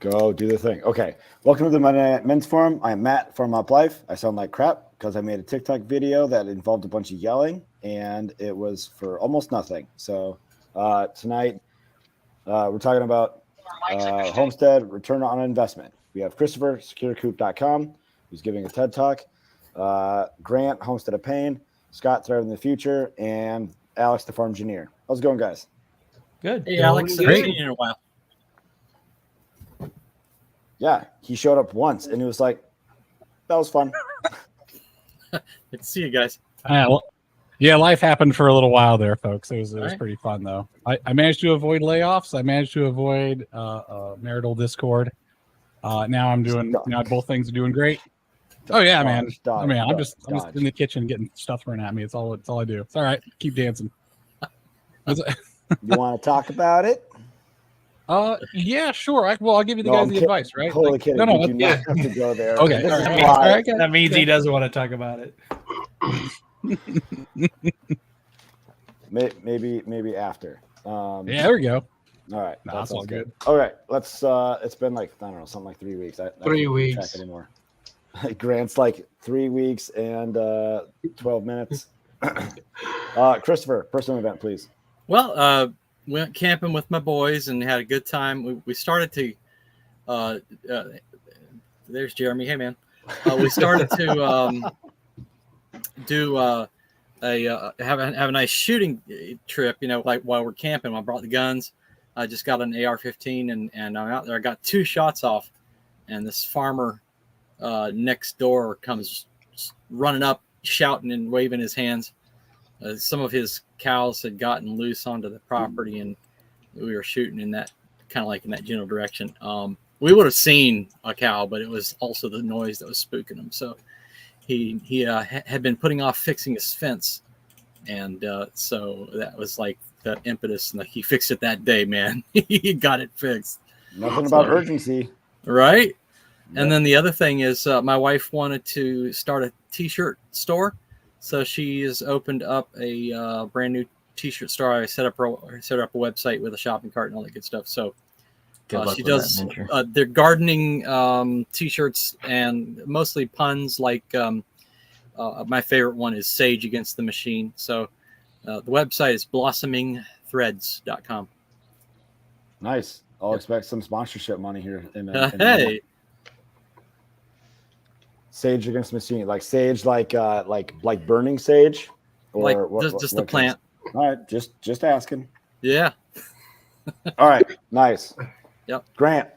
Go do the thing. Okay. Welcome to the Monday Night Men's Forum. I'm Matt, FarmHopLife. I sound like crap because I made a TikTok video that involved a bunch of yelling, and it was for almost nothing. So tonight we're talking about Homestead return on investment. We have Christopher, SecureCoop.com, who's giving a TED Talk. Grant, Homestead of Pain. Scott, Thrive in the Future, and Alex, the Farmgineer. How's it going, guys? Good. Hey, Alex, I haven't seen you in a while. Yeah, he showed up once, and he was like, that was fun. Good to see you guys. Yeah, life happened for a little while there, folks. It was pretty fun, though. I managed to avoid layoffs. I managed to avoid marital discord. Now both things are doing great. Oh yeah, man. I'm just in the kitchen getting stuff thrown at me. It's all I do. It's all right. Keep dancing. You want to talk about it? Yeah, sure. I'll give you the advice, right? Totally kidding. No, you do not have to go there. Okay. All right. That means he doesn't want to talk about it. Maybe after. Yeah, there we go. All right. No, that's all good. All right. Let's. It's been like, I don't know, something like 3 weeks. 3 weeks. Can't track anymore. Grant's like 3 weeks and 12 minutes. Christopher, personal event, please. Well, went camping with my boys and had a good time. We started to. There's Jeremy. Hey, man. We started to have a nice shooting trip. You know, like while we're camping, I brought the guns. I just got an AR-15 and I'm out there. I got 2 shots off, and this farmer next door comes running up, shouting and waving his hands. Some of his cows had gotten loose onto the property, and we were shooting in that kind of like in that general direction. We would have seen a cow, but it was also the noise that was spooking him. So he had been putting off fixing his fence, and so that was like the impetus. And he fixed it that day, man. He got it fixed. Nothing about urgency, right? And then the other thing is my wife wanted to start a T-shirt store. So she has opened up a brand new T-shirt store. I set up a website with a shopping cart and all that good stuff. So she does their gardening T-shirts and mostly puns like my favorite one is Sage Against the Machine. So the website is blossomingthreads.com. Nice. I'll expect some sponsorship money here. Hey. Sage Against the Machine, like sage, like burning sage, or like what, just the plant. All right, just asking. Yeah. All right, nice. Yep. Grant,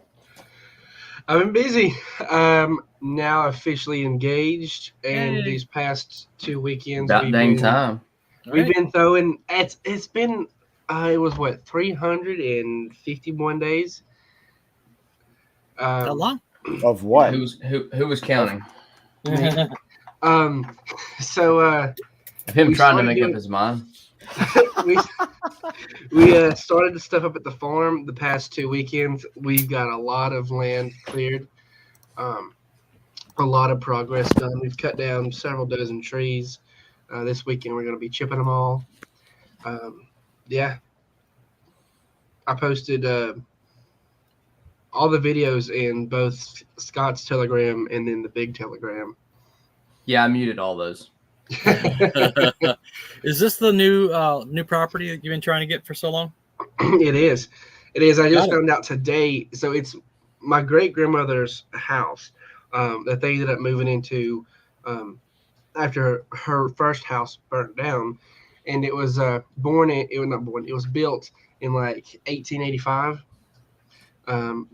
I've been busy. Now officially engaged, and these past 2 weekends, about dang time. We've been throwing. It's been. It was what 351 days. How long? Of what? Who was counting? So him trying to make up his mind. we started the stuff up at the farm the past 2 weekends. We've got a lot of land cleared, a lot of progress done. We've cut down several dozen trees. This weekend we're going to be chipping them all. Yeah, I posted all the videos in both Scott's Telegram and then the big Telegram. Yeah, I muted all those. Is this the new property that you've been trying to get for so long? It is. I just found out today. So it's my great grandmother's house that they ended up moving into after her first house burnt down, and it was It was built in like 1885.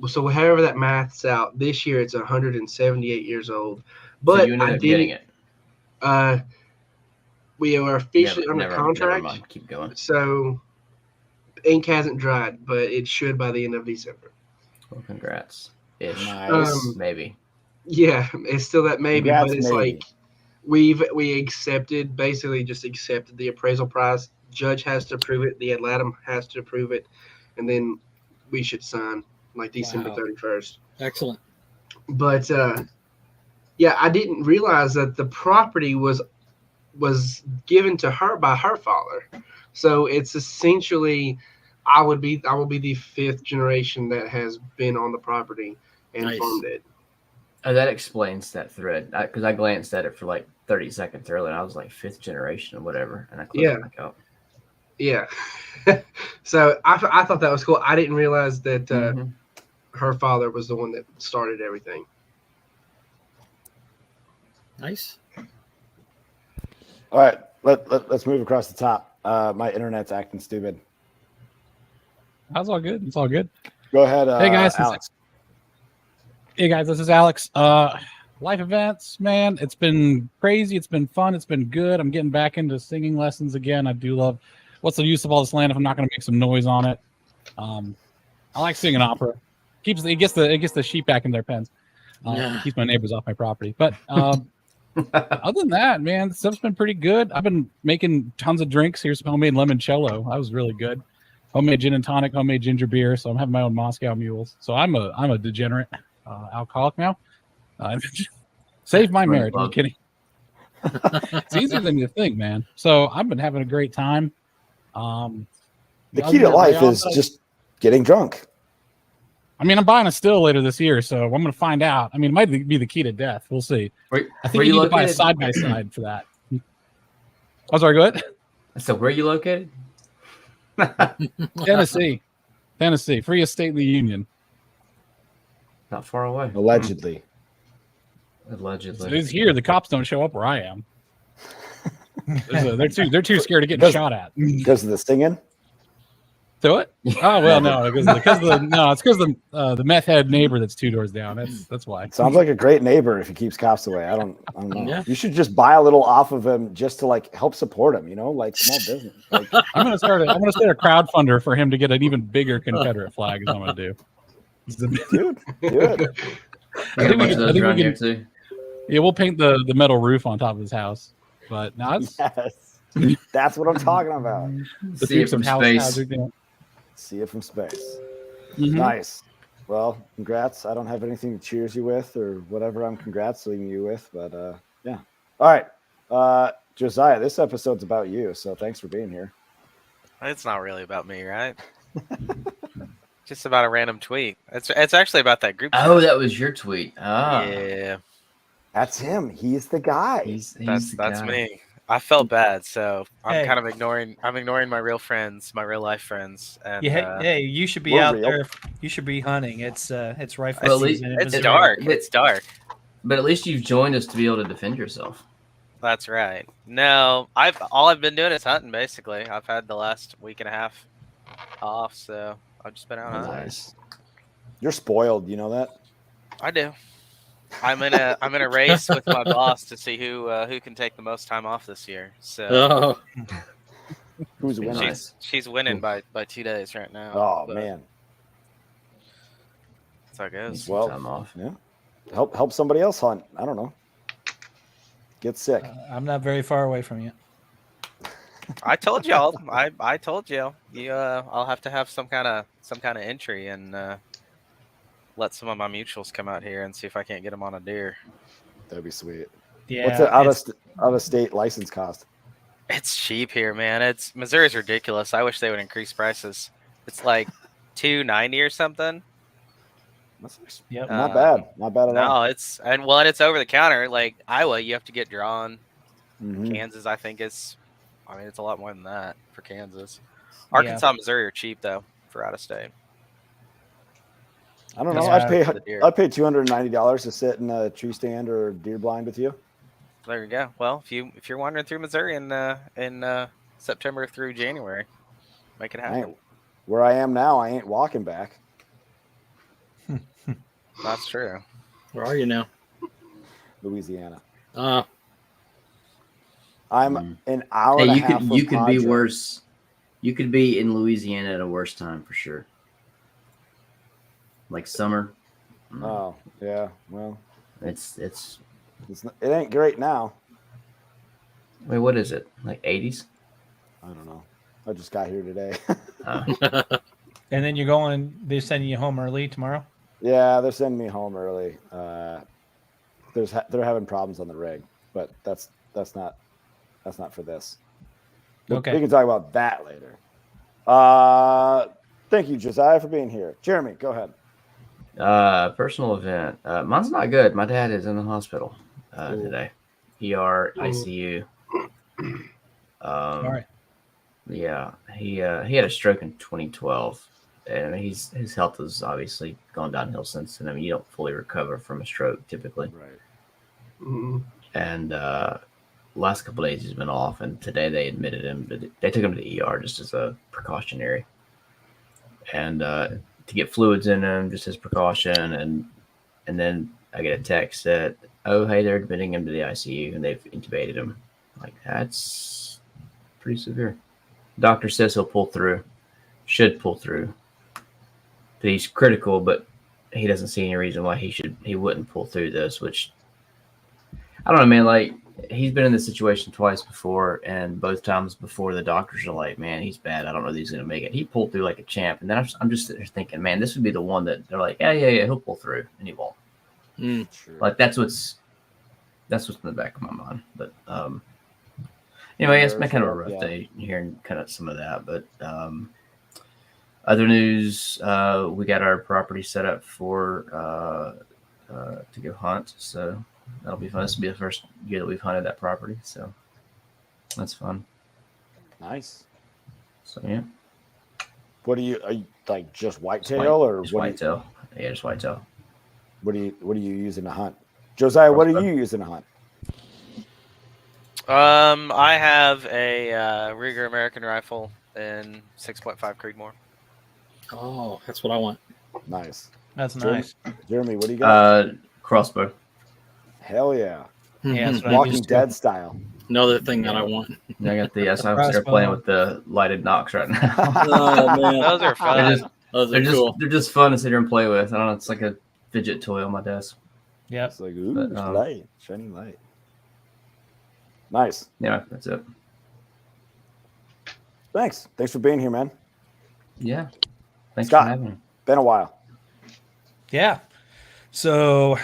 So however that maths out, this year it's 178 years old. But so you ended up getting it. We are officially under contract. Never mind. Keep going. So ink hasn't dried, but it should by the end of December. Well, congrats. Ish. Nice. Maybe. Yeah, it's still that maybe, Congrats, but it's maybe. like we accepted, basically just accepted the appraisal price. Judge has to approve it. The Atlanta has to approve it, and then we should sign like December 31st. Excellent. But yeah, I didn't realize that the property was given to her by her father. So it's essentially I will be the 5th generation that has been on the property and Nice. farmed it. Oh, that explains that thread. Because I glanced at it for like 30 seconds earlier. And I was like 5th generation or whatever. And I closed Yeah. it back out. Yeah. So I thought that was cool. I didn't realize that Mhm. her father was the one that started everything. Nice. All right, let's move across the top. My internet's acting stupid. That's all good. It's all good. Go ahead, Hey guys, Alex. Hey guys, this is Alex. Life events, man. It's been crazy. It's been fun. It's been good. I'm getting back into singing lessons again. I do love. What's the use of all this land if I'm not going to make some noise on it? I like singing opera. It gets the sheep back in their pens. Yeah. Keeps my neighbors off my property. But other than that, man, stuff's been pretty good. I've been making tons of drinks. Here's some homemade limoncello. That was really good. Homemade gin and tonic, homemade ginger beer. So I'm having my own Moscow mules. So I'm a degenerate alcoholic now. Save my marriage. I'm kidding. It's easier than you think, man. So I've been having a great time. The key to life is just getting drunk. I mean, I'm buying a still later this year, so I'm going to find out. I mean, it might be the key to death. We'll see. I think you need to buy a side-by-side for that. Oh, sorry, go ahead. So where are you located? Tennessee, freest state in the union. Not far away. Allegedly. Allegedly. It's here. The cops don't show up where I am. They're too scared of getting shot at. Because of the singing? Do it? Oh well, no, because the meth head neighbor that's 2 doors down. That's why. Sounds like a great neighbor if he keeps cops away. I don't know. Yeah. You should just buy a little off of him just to like help support him. You know, like small business. Like, I'm gonna start a crowdfunder for him to get an even bigger Confederate flag. Is what I'm gonna do. dude, do it. I got a bunch of those around here too. Yeah, we'll paint the metal roof on top of his house. But now it's Yes, that's what I'm talking about. See it from space. See it from space. Mhm. Nice. Well, congrats. I don't have anything to cheers you with or whatever I'm congratulating you with, but yeah. All right. Josiah, this episode's about you, so thanks for being here. It's not really about me, right? Just about a random tweet. It's actually about that group. Oh, that was your tweet. Ah, Yeah, That's him. He's the guy. he's that's the guy. me. I felt bad, so I'm Hey. kind of ignoring. I'm ignoring my real friends, my real life friends. And Hey, you should be we're out real. there. You should be hunting. It's rifle Well, at least- season. in it's Missouri. dark. But- It's dark. But at least you've joined us to be able to defend yourself. That's right. No, all I've been doing is hunting. Basically, I've had the last week and a half off, so I've just been out hunting. Nice. You're spoiled. You know that? I do. I'm in a race with my boss to see who can take the most time off this year. So Oh, Who's winning? she's winning by 2 days right now. Oh but man. that's how it goes. Some Well, time off. yeah. Help somebody else hunt. I don't know. Get sick. I'm not very far away from you. I told y'all. I told you. I'll have to have some kind of entry and let some of my mutuals come out here and see if I can't get them on a deer. That'd be sweet. Yeah. What's the out of state license cost? It's cheap here, man. Missouri's ridiculous. I wish they would increase prices. It's like $2.90 or something. That's Yep. not bad. Not bad at all. No, it's over the counter. Like Iowa, you have to get drawn. Mhm. Kansas, I think it's a lot more than that for Kansas. Arkansas, Missouri are cheap though for out of state. I don't know. Yeah. I'd pay $290 to sit in a tree stand or deer blind with you. There you go. Well, if you're wandering through Missouri in September through January, make it happen. Where I am now, I ain't walking back. That's true. where are you now? Louisiana. Uh, I'm an hour and Hey, a half. you could be Padre. worse. You could be in Louisiana at a worse time for sure. Like summer. Oh yeah. Well, It's it ain't great now. wait, what is it? Like 80s? I don't know. I just got here today. And then you're going. They're sending you home early tomorrow. Yeah, they're sending me home early. They're having problems on the rig, but that's not for this. We Okay. can talk about that later. Thank you, Josiah, for being here. Jeremy, go ahead. Personal event. Mine's not good. My dad is in the hospital today. ER, ICU. All right. Yeah, he had a stroke in 2012, and his health has obviously gone downhill since then. I mean, you don't fully recover from a stroke typically. Right. Mm-hmm. And last couple of days he's been off, and today they admitted him. They took him to the ER just as a precautionary, and to get fluids in him just as precaution. And then I get a text that, oh, hey, they're admitting him to the ICU and they've intubated him. Like, that's pretty severe. Doctor says he'll pull through, should pull through. That he's critical, but he doesn't see any reason why he wouldn't pull through this, which I don't know, man. Like, he's been in this situation twice before, and both times before the doctors are like, man, he's bad. I don't know if he's going to make it. He pulled through like a champ. And then I'm just sitting there thinking, man, this would be the one that they're like, yeah, he'll pull through, and he won't. Sure. Like, that's what's in the back of my mind. But anyway, it's been kind of a rough day hearing kind of some of that. But other news, we got our property set up for to go hunt. So that'll be fun. This will be the first year that we've hunted that property. So that's fun. Nice. So, yeah. Are you like just whitetail or just what? Whitetail. Yeah, just whitetail. What are you using to hunt? Josiah, what are you using to hunt? I have a Ruger American rifle in 6.5 Creedmoor. Oh, that's what I want. Nice. That's Jeremy, nice. Jeremy, what do you got? Crossbow. Hell yeah. Yeah, that's what I'm Walking used to. Dead style. Another thing that I want. I got the I'm playing with the lighted knocks right now. Oh man, Those are fun. those are cool. They're just fun to sit here and play with. I don't know. It's like a fidget toy on my desk. Yep. It's like, ooh, But, light, shining light. Nice. Yeah, that's it. Thanks for being here, man. Yeah. Thanks Scott. for having me. Been a while. Yeah. So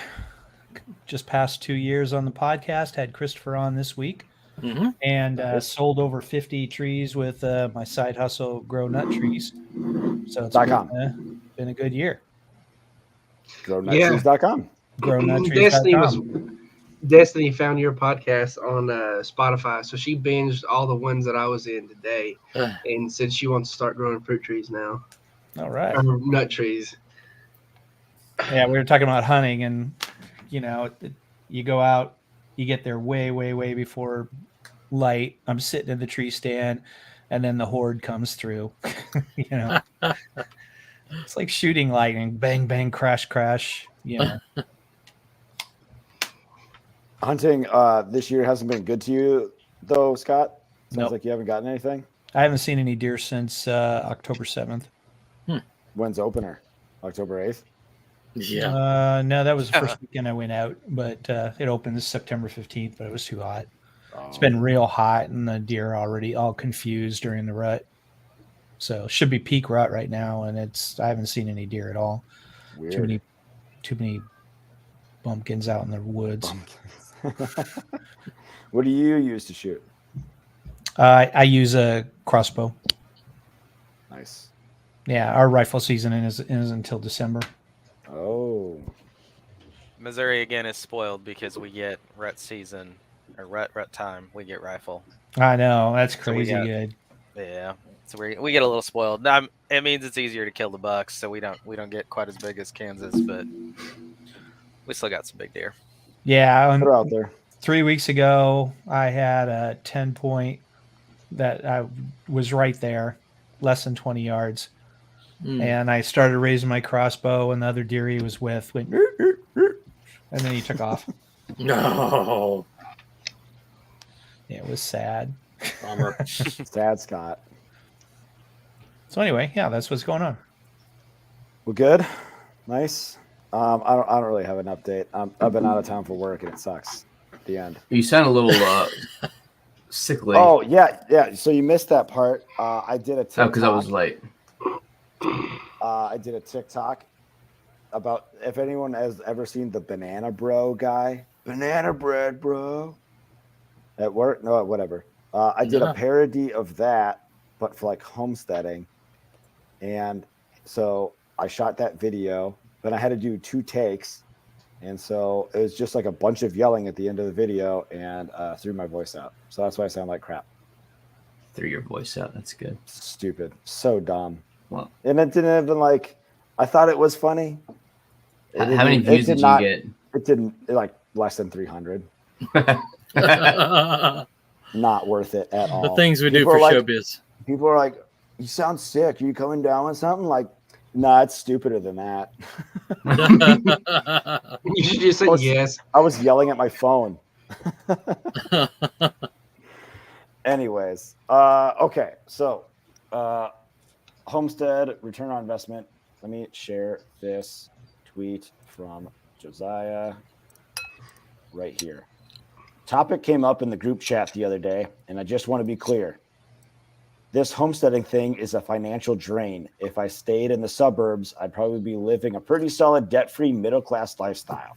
just past 2 years on the podcast, had Christopher on this week, and sold over 50 trees with my side hustle, Grow Nut Trees. So it's been a good year. GrowNutTrees.com. Destiny found your podcast on Spotify, so she binged all the ones that I was in today, and said she wants to start growing fruit trees now. All right. Or nut trees. Yeah, we were talking about hunting, and you go out, you get there way, way, way before light. I'm sitting in the tree stand, and then the horde comes through. It's like shooting lightning, bang, bang, crash, crash. Hunting this year hasn't been good to you, though, Scott. Sounds like you haven't gotten anything. I haven't seen any deer since October 7th. When's opener? October 8th? Yeah. No, that was the first weekend I went out, but it opens September 15th, but it was too hot. It's been real hot, and the deer are already all confused during the rut. So should be peak rut right now, and I haven't seen any deer at all. Weird. Too many bumpkins out in the woods. What do you use to shoot? I use a crossbow. Nice. Yeah, our rifle season is until December. Oh. Missouri again is spoiled because we get rut season or rut time. We get rifle. I know, that's So crazy good. Yeah, so we get a little spoiled. It means it's easier to kill the bucks, so we don't get quite as big as Kansas, but we still got some big deer. Yeah, they're out there. 3 weeks ago, I had a 10-point that I was right there, less than 20 yards. And I started raising my crossbow, and the other deer he was with went, and then he took off. No. Yeah, it was sad. Bummer. Sad, Scott. So anyway, yeah, that's what's going on. Well, good. Nice. I don't really have an update. I've been out of town for work, and it sucks. At the end. You sound a little sickly. Oh, yeah. So you missed that part. I did a TikTok. Oh, because I was late. I did a TikTok about if anyone has ever seen the Banana Bro guy. Banana bread, bro. At work? No, whatever. I did a parody of that, but for like homesteading. And so I shot that video, then I had to do 2 takes. And so it was just like a bunch of yelling at the end of the video, and threw my voice out. So that's why I sound like crap. Threw your voice out. That's good. Stupid. So dumb. Well, And it didn't even like, I thought it was funny. how many views did you get? It didn't, like less than 300. Not worth it at all. The things we do People for are like, showbiz. People are like, you sound sick. Are you coming down with something? Like, nah, it's stupider than that. You should just say yes. I was yelling at my phone. Anyways, okay. So, Homestead return on investment. Let me share this tweet from Josiah right here. Topic came up in the group chat the other day, and I just want to be clear. This homesteading thing is a financial drain. If I stayed in the suburbs, I'd probably be living a pretty solid debt-free middle-class lifestyle.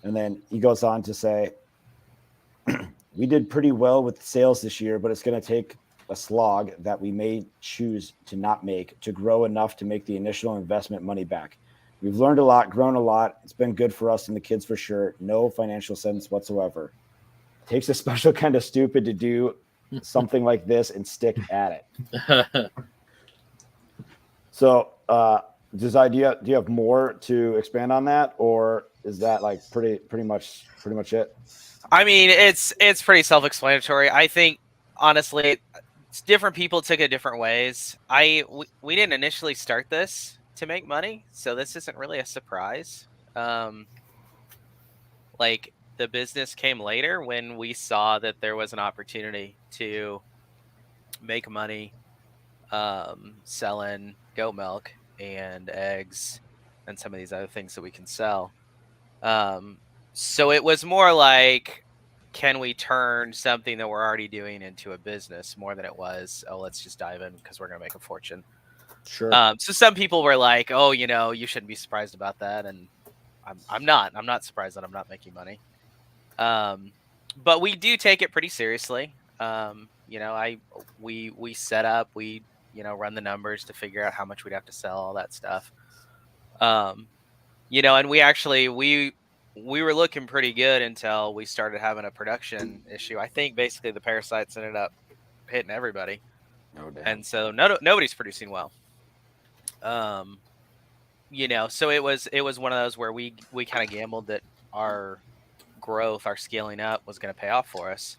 And then he goes on to say, we did pretty well with sales this year, but it's going to take a slog that we may choose to not make to grow enough to make the initial investment money back. We've learned a lot, grown a lot. It's been good for us and the kids for sure. No financial sense whatsoever. It takes a special kind of stupid to do something like this and stick at it. So, Josiah, do you have more to expand on that, or is that like pretty much it? I mean, it's pretty self-explanatory. I think honestly, different people took it different ways. We didn't initially start this to make money, so this isn't really a surprise. Like, the business came later when we saw that there was an opportunity to make money selling goat milk and eggs and some of these other things that we can sell. So it was more like, can we turn something that we're already doing into a business more than it was, oh, let's just dive in because we're going to make a fortune. Sure. So some people were like, oh, you shouldn't be surprised about that. And I'm not surprised that I'm not making money. But we do take it pretty seriously. We set up, we run the numbers to figure out how much we'd have to sell, all that stuff. And we were looking pretty good until we started having a production issue. I think basically the parasites ended up hitting everybody. No doubt. And so nobody's producing well. So it was one of those where we kind of gambled that our growth, our scaling up was going to pay off for us.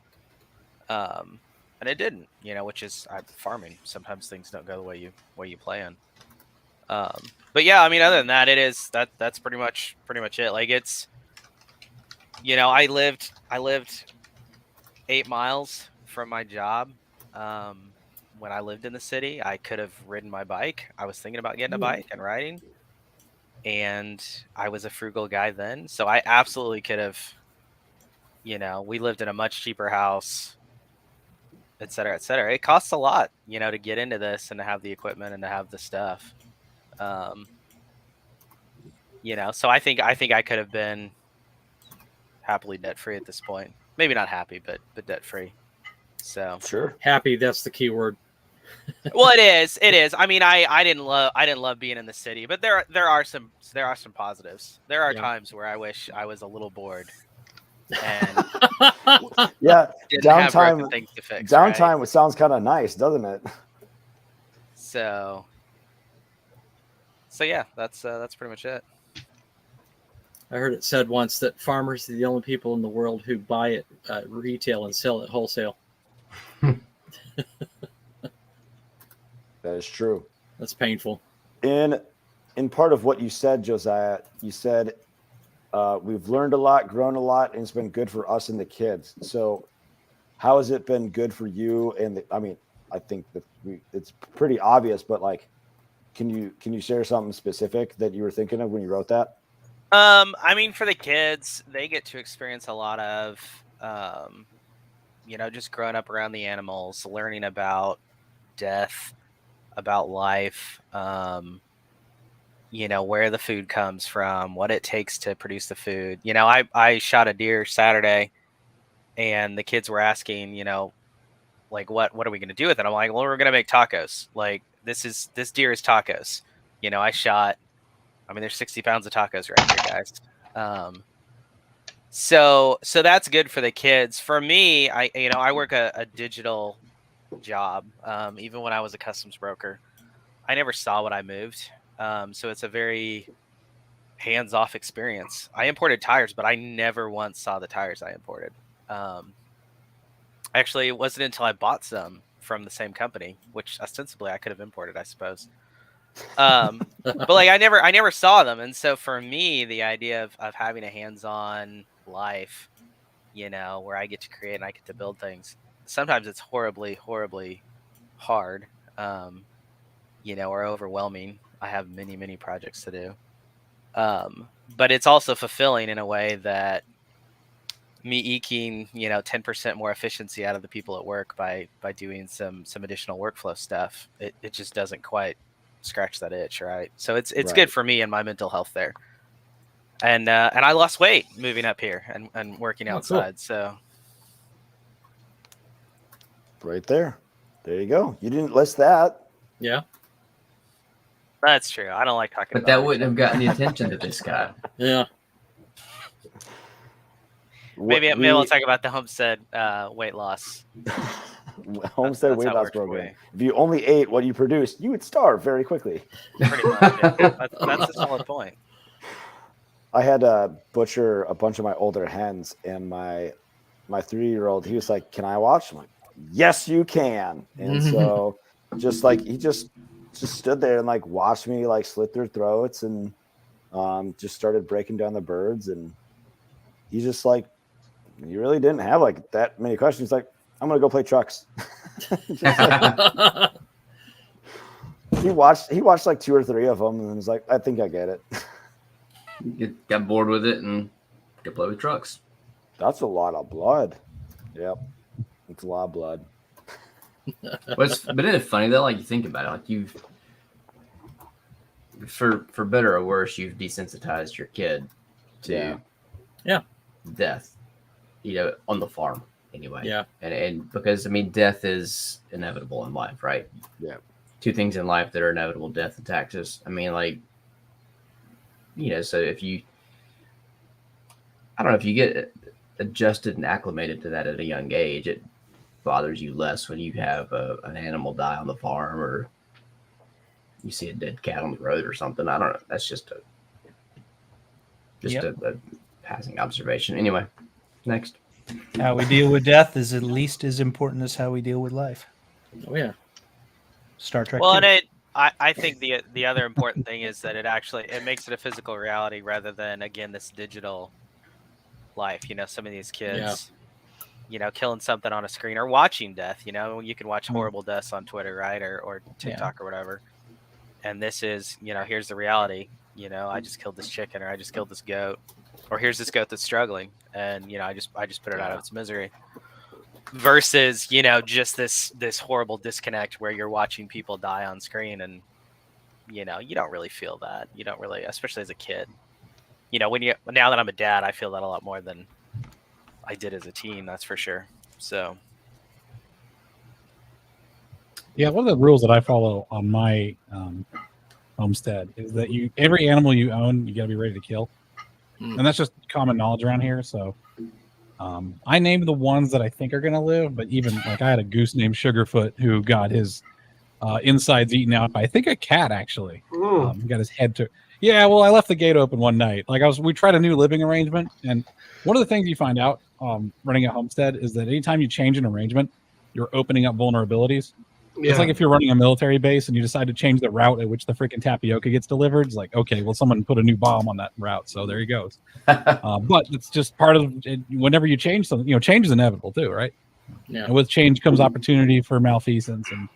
And it didn't, which is farming. Sometimes things don't go the way you plan. But yeah, I mean, other than that, that's pretty much it. Like, it's, I lived 8 miles from my job. When I lived in the city, I could have ridden my bike. I was thinking about getting a bike and riding, and I was a frugal guy then. So I absolutely could have, we lived in a much cheaper house, et cetera, et cetera. It costs a lot, to get into this and to have the equipment and to have the stuff. So I think I could have been happily debt free at this point. Maybe not happy, but debt free. So Sure. Happy, that's the key word. Well, it is. I mean, I didn't love being in the city, but there are some positives. There are times where I wish I was a little bored. And Yeah, didn't have broken things to fix. downtime right? sounds kind of nice, doesn't it? So yeah, that's pretty much it. I heard it said once that farmers are the only people in the world who buy it retail and sell it wholesale. That is true. That's painful. In part of what you said, Josiah, you said we've learned a lot, grown a lot, and it's been good for us and the kids. So how has it been good for you? And I think that it's pretty obvious, but like, can you share something specific that you were thinking of when you wrote that? I mean, for the kids, they get to experience a lot of, just growing up around the animals, learning about death, about life, where the food comes from, what it takes to produce the food. I shot a deer Saturday, and the kids were asking, like, what are we going to do with it? I'm like, well, we're going to make tacos. Like, this deer is tacos. You know, there's 60 pounds of tacos right here, guys. So that's good for the kids. For me, I work a digital job. Even when I was a customs broker, I never saw what I moved. So it's a very hands-off experience. I imported tires, but I never once saw the tires I imported. Actually, it wasn't until I bought some from the same company, which ostensibly I could have imported, I suppose. But like I never saw them, and so for me, the idea of having a hands-on life, you know, where I get to create and I get to build things. Sometimes it's horribly hard, you know, or overwhelming. I have many projects to do, but it's also fulfilling in a way that me eking, you know, 10% more efficiency out of the people at work by doing some additional workflow stuff. It just doesn't quite scratch that itch, right? So it's Right. good for me and my mental health there. And I lost weight moving up here and working outside. Cool. So right there you go. You didn't list that. Yeah, that's true. I don't like talking but about that wouldn't have gotten the attention that this got. Yeah. Maybe we'll talk about the Homestead weight loss. Homestead weight loss program. If you only ate what you produced, you would starve very quickly. Pretty much. Yeah. That's a solid point. I had to butcher a bunch of my older hens, and my 3-year-old, he was like, "Can I watch?" I'm like, "Yes, you can." And so just like he just stood there and like watched me like slit their throats and just started breaking down the birds. And he's just like, "You really didn't have like that many questions." He's like, "I'm gonna go play trucks." Like, he watched like 2 or 3 of them and was like, "I think I get it." Got bored with it and could play with trucks. That's a lot of blood. Yep, it's a lot of blood. But isn't it funny though? Like you think about it, like you've for better or worse, you've desensitized your kid to death. You know, on the farm anyway. Yeah, and because I mean, death is inevitable in life, right? Yeah. 2 things in life that are inevitable: death and taxes. I mean, like, you know, so if you, I don't know, if you get adjusted and acclimated to that at a young age, it bothers you less when you have an animal die on the farm or you see a dead cat on the road or something. I don't know. That's just a passing observation. Anyway, next. How we deal with death is at least as important as how we deal with life. Oh yeah. Star Trek. Well, and I think the other important thing is that it makes it a physical reality rather than, again, this digital life. You know, some of these kids, you know, killing something on a screen or watching death. You know, you can watch horrible deaths on Twitter, right, or TikTok or whatever. And this is, you know, here's the reality. You know, I just killed this chicken, or I just killed this goat, or here's this goat that's struggling, and you know, I just put it out of its misery. Versus, you know, just this horrible disconnect where you're watching people die on screen, and you know, you don't really feel that. You don't really, especially as a kid. You know, now that I'm a dad, I feel that a lot more than I did as a teen. That's for sure. So, yeah, one of the rules that I follow on my homestead is that every animal you own, you got to be ready to kill, and that's just common knowledge around here. So. I named the ones that I think are going to live, but even like I had a goose named Sugarfoot who got his insides eaten out by, I think, a cat actually. Got his head to. Yeah, well, I left the gate open one night. Like we tried a new living arrangement, and one of the things you find out running a homestead is that anytime you change an arrangement, you're opening up vulnerabilities. Yeah. It's like if you're running a military base and you decide to change the route at which the freaking tapioca gets delivered. It's like, okay, well, someone put a new bomb on that route, so there he goes. But it's just part of it. Whenever you change something, you know, change is inevitable too, right? Yeah. And with change comes opportunity for malfeasance, and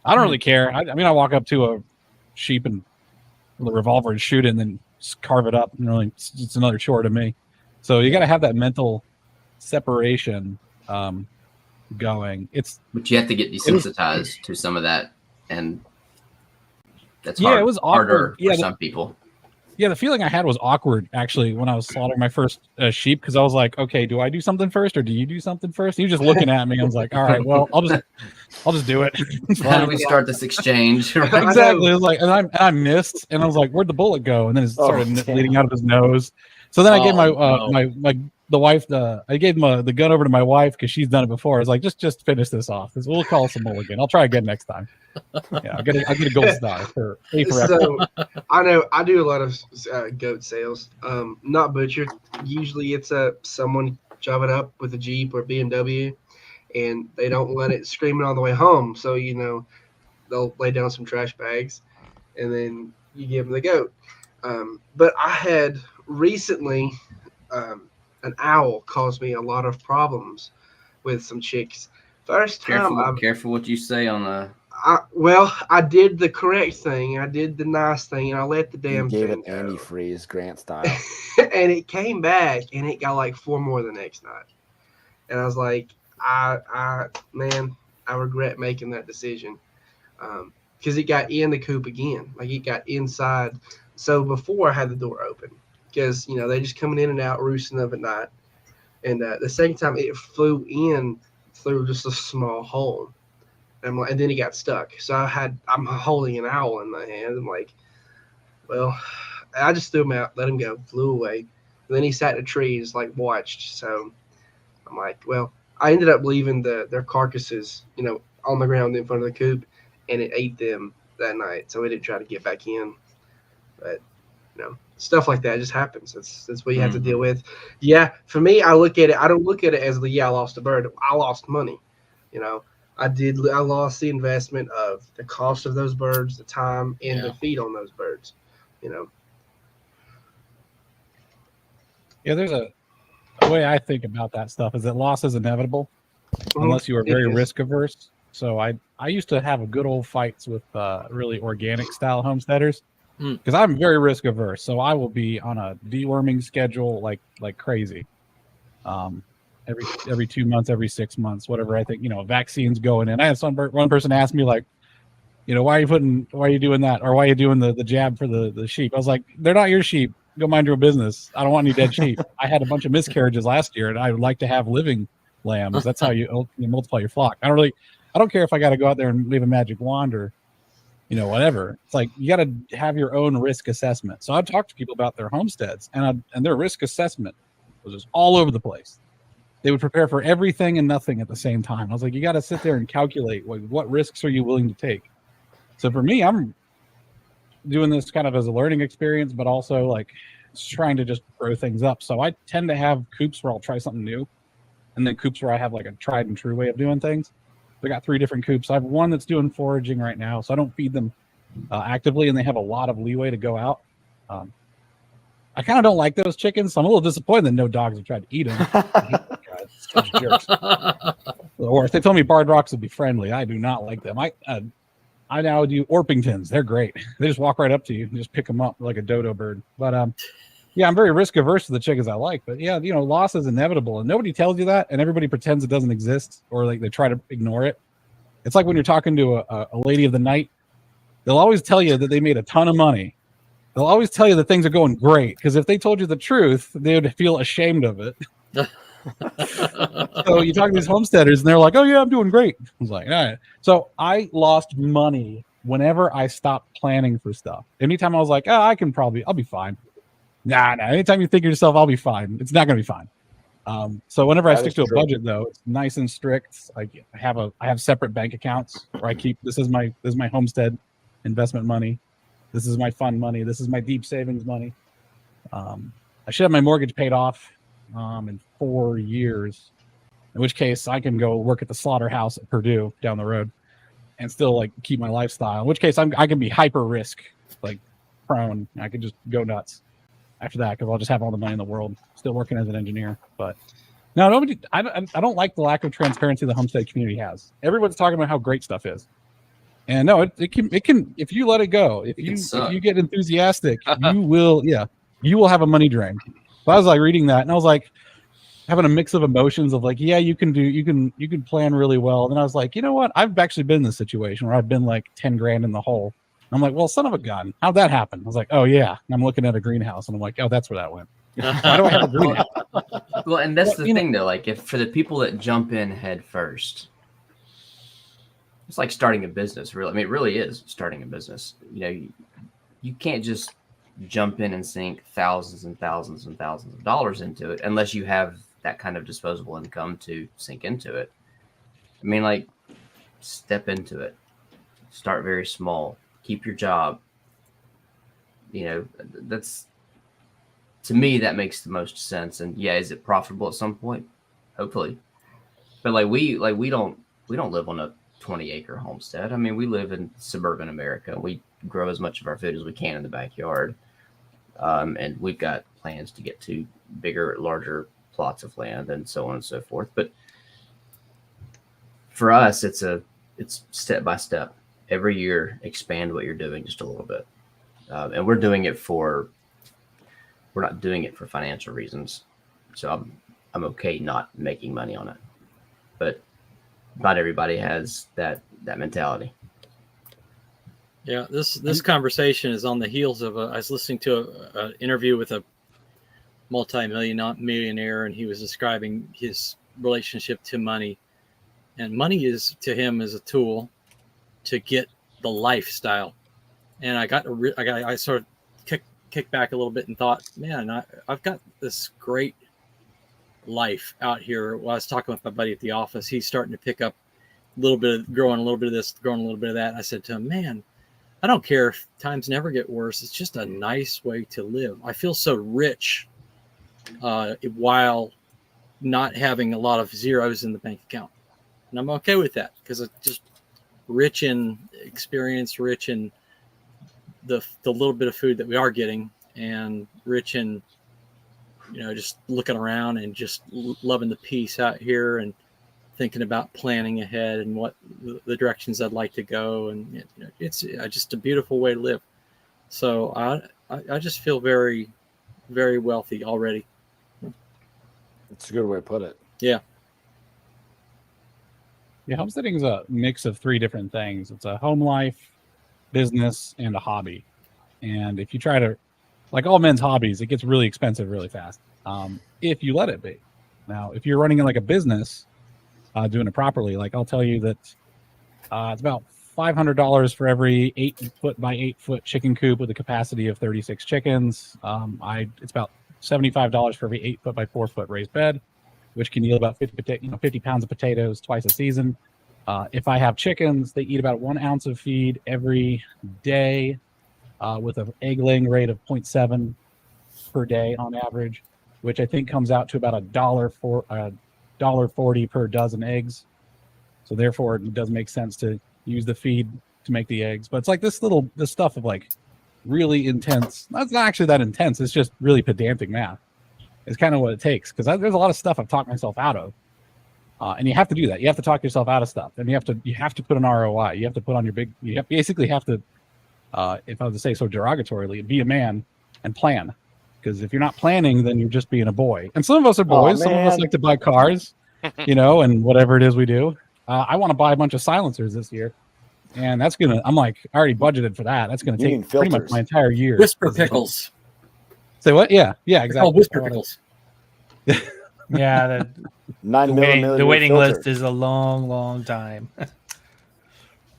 I don't really care. I mean, I walk up to a sheep and with a revolver and shoot it, and then carve it up. You know, it's another chore to me. So you got to have that mental separation. Going, but you have to get desensitized to some of that, and that's it was harder for some people. Yeah, the feeling I had was awkward actually when I was slaughtering my first sheep, because I was like, okay, do I do something first or do you do something first? He was just looking at me. I was like, all right, well, I'll just do it. It's How do fine. we start this exchange? Right? Exactly. It was like, and I missed, and I was like, where'd the bullet go? And then it started bleeding out of his nose. So then I gave the wife I gave the gun over to my wife because she's done it before. I was like, just finish this off. We'll call some mulligan. I'll try again next time. Yeah, I'll get a gold star for So I know I do a lot of goat sales. Not butchered. Usually it's someone drive it up with a Jeep or BMW, and they don't let it screaming on the way home. So they'll lay down some trash bags, and then you give them the goat. But I had recently an owl caused me a lot of problems with some chicks. First time, careful what you say on the. I did the correct thing. I did the nice thing, and I let the damn thing thing go. Antifreeze, Grant style. And it came back, and it got like 4 more the next night. And I was like, I regret making that decision, because it got in the coop again. Like it got inside. So before I had the door open, because they just coming in and out, roosting up at night. And the second time it flew in through just a small hole. And then he got stuck. So I'm holding an owl in my hand. I'm like, well, I just threw him out, let him go, flew away. And then he sat in a tree and just like watched. So I'm like, well, I ended up leaving their carcasses, on the ground in front of the coop, and it ate them that night. So it didn't try to get back in. But stuff like that just happens. That's what you have to deal with. Yeah, for me, I don't look at it as I lost a bird. I lost money. I lost the investment of the cost of those birds, the time, and the feed on those birds. Yeah, there's a way I think about that stuff is that loss is inevitable unless you are very risk averse. So I used to have a good old fights with really organic style homesteaders because I'm very risk averse. So I will be on a deworming schedule like crazy. Every 2 months, every 6 months, whatever. I think, vaccines going in. I had one person ask me like, why are you doing that? Or why are you doing the jab for the sheep? I was like, they're not your sheep. Go mind your own business. I don't want any dead sheep. I had a bunch of miscarriages last year, and I would like to have living lambs. That's how you multiply your flock. I don't care if I got to go out there and leave a magic wand or, whatever. It's like, you got to have your own risk assessment. So I'd talk to people about their homesteads and their risk assessment was just all over the place. They would prepare for everything and nothing at the same time. I was like, you got to sit there and calculate what risks are you willing to take. So for me, I'm doing this kind of as a learning experience, but also like trying to just grow things up. So I tend to have coops where I'll try something new, and then coops where I have like a tried and true way of doing things. I got 3 different coops. I have one that's doing foraging right now, so I don't feed them actively, and they have a lot of leeway to go out. I kind of don't like those chickens, so I'm a little disappointed that no dogs have tried to eat them. Such jerks. Or if they told me barred rocks would be friendly, I do not like them. I now do Orpingtons. They're great. They just walk right up to you and just pick them up like a dodo bird. But yeah, I'm very risk averse to the chickens I like. But yeah, loss is inevitable, and nobody tells you that, and everybody pretends it doesn't exist, or like they try to ignore it. It's like when you're talking to a lady of the night, they'll always tell you that they made a ton of money. They'll always tell you that things are going great, because if they told you the truth, they would feel ashamed of it. So you talk to these homesteaders and they're like, oh yeah, I'm doing great. I was like, all right. So I lost money whenever I stopped planning for stuff. Anytime I was like, oh, I'll be fine. Nah. Anytime you think of yourself, I'll be fine, it's not going to be fine. So whenever I stick to a budget, though, it's nice and strict. I have separate bank accounts where I keep, this is my homestead investment money. This is my fund money. This is my deep savings money. I should have my mortgage paid off in 4 years, in which case I can go work at the slaughterhouse at Purdue down the road and still like keep my lifestyle, in which case I can be hyper risk, like prone. I could just go nuts after that because I'll just have all the money in the world still working as an engineer. But no, nobody, I don't like the lack of transparency the homestead community has. Everyone's talking about how great stuff is. And no, it can if you let it go, if you get enthusiastic, you will have a money drain. So I was like reading that and I was like having a mix of emotions of like, yeah, you can plan really well. And then I was like, you know what? I've actually been in this situation where I've been like 10 grand in the hole I'm like, well, son of a gun, how'd that happen? I was like, oh yeah. And I'm looking at a greenhouse, and I'm like, oh, that's where that went. Why do I have a greenhouse? Well, and that's the thing, though. Like, if for the people that jump in head first, it's like starting a business. Really, I mean, it really is starting a business. You can't just jump in and sink thousands and thousands and thousands of dollars into it unless you have that kind of disposable income to sink into it. I mean, like, step into it. Start very small. Keep your job. That's, to me, that makes the most sense. And yeah, is it profitable at some point? Hopefully. But we don't live on a 20-acre homestead. I mean, we live in suburban America. We grow as much of our food as we can in the backyard. And we've got plans to get to bigger, larger plots of land and so on and so forth. But for us, it's step by step. Every year, expand what you're doing just a little bit. And we're not doing it for financial reasons. So I'm okay not making money on it. But not everybody has that mentality. Yeah, this conversation is on the heels of I was listening to an interview with a millionaire, and he was describing his relationship to money. And money is to him as a tool to get the lifestyle. And I sort of kicked back a little bit and thought, man, I've got this great life out here. While I was talking with my buddy at the office, he's starting to pick up a little bit of growing a little bit of this, growing a little bit of that. And I said to him, man, I don't care if times never get worse. It's just a nice way to live. I feel so rich while not having a lot of zeros in the bank account. And I'm okay with that because it's just rich in experience, rich in the little bit of food that we are getting, and rich in, just looking around and just loving the peace out here and thinking about planning ahead and what the directions I'd like to go. And it's just a beautiful way to live. So I just feel very, very wealthy already. It's a good way to put it. Yeah. Yeah, homesteading is a mix of three different things. It's a home life, business, and a hobby. And if you try to, like all men's hobbies, it gets really expensive really fast if you let it be. Now, if you're running it like a business, doing it properly, like I'll tell you that it's about $500 for every 8-foot by 8-foot chicken coop with a capacity of 36 chickens. It's about $75 for every 8-foot by 4-foot raised bed, which can yield about 50 pounds of potatoes twice a season. If I have chickens, they eat about 1 ounce of feed every day with an egg laying rate of 0.7 per day on average, which I think comes out to about $1.40 per dozen eggs. So therefore, it does make sense to use the feed to make the eggs. But it's like this stuff of like really intense. That's not actually that intense. It's just really pedantic math. It's kind of what it takes, because there's a lot of stuff I've talked myself out of, and you have to do that. You have to talk yourself out of stuff, and you have to put an ROI. You have to put on your basically have to, if I was to say so derogatorily, be a man and plan. Because if you're not planning, then you're just being a boy. And some of us are boys. Some of us like to buy cars, and whatever it is we do. I want to buy a bunch of silencers this year, and that's gonna. I'm like, I already budgeted for that. That's gonna take pretty much my entire year. Whisper pickles. Say what? Yeah, exactly. Whisper pickles. Yeah, the 9mm. The waiting list is a long time.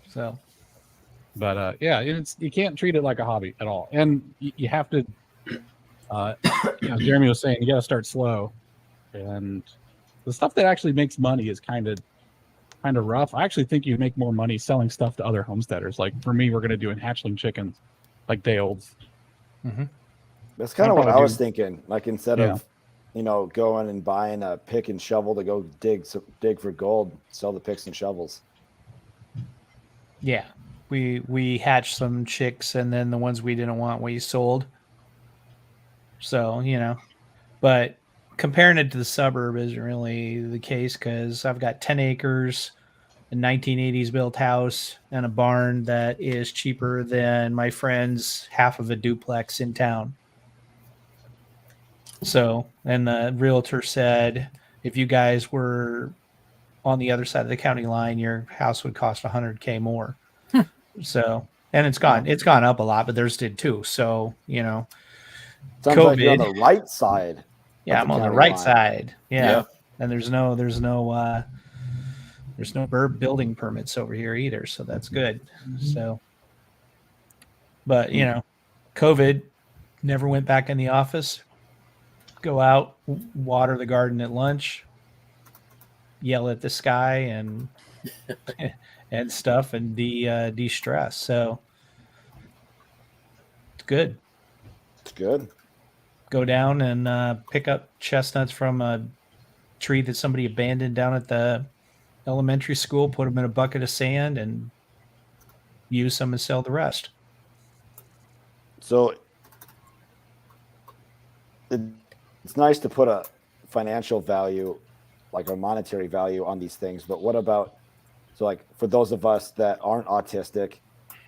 So, but you can't treat it like a hobby at all, and you have to. Jeremy was saying you got to start slow, and the stuff that actually makes money is kind of rough. I actually think you make more money selling stuff to other homesteaders. Like for me, we're going to do hatchling chickens, like day olds. Mm-hmm. That's kind of what I was thinking. Like instead of, going and buying a pick and shovel to go dig for gold, sell the picks and shovels. Yeah, we hatched some chicks, and then the ones we didn't want, we sold. So, but comparing it to the suburb isn't really the case, because I've got 10 acres, a 1980s built house, and a barn that is cheaper than my friend's half of a duplex in town. So, and the realtor said, if you guys were on the other side of the county line, your house would cost $100K more. So and it's gone up a lot, but theirs did too. So, Sounds like you're on the right side. Yeah, I'm on the right side. Yeah. And there's no bird building permits over here either, so that's good. So, but COVID, never went back in the office. Go out, water the garden at lunch, yell at the sky and and stuff, and de-stress. So it's good. It's good. Go down and pick up chestnuts from a tree that somebody abandoned down at the elementary school, put them in a bucket of sand, and use some and sell the rest. So it's nice to put a financial value, like a monetary value on these things, but what about, so like for those of us that aren't autistic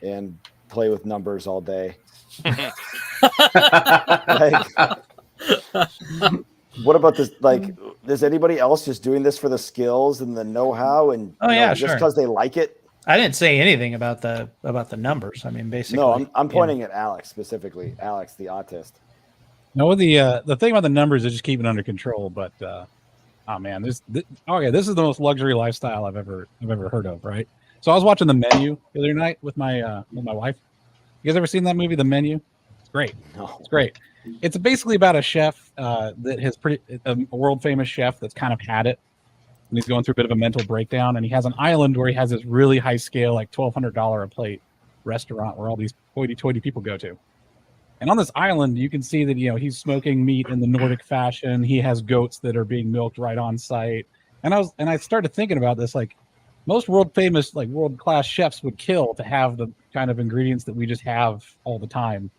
and play with numbers all day, like, what about this? Like, is anybody else just doing this for the skills and the know-how and just because they like it? I didn't say anything about the numbers. I mean, basically, no, I'm pointing at Alex specifically. Alex, the autist. No, the thing about the numbers is just keeping it under control. But oh man, this is the most luxury lifestyle I've ever heard of. Right. So I was watching The Menu the other night with my wife. You guys ever seen that movie, The Menu? It's great. No. It's great. It's basically about a chef that has a world famous chef that's kind of had it, and he's going through a bit of a mental breakdown. And he has an island where he has this really high scale, like $1,200 a plate restaurant where all these hoity-toity people go to. And on this island, you can see that he's smoking meat in the Nordic fashion. He has goats that are being milked right on site. And I started thinking about this, like most world famous, like world class chefs would kill to have the kind of ingredients that we just have all the time.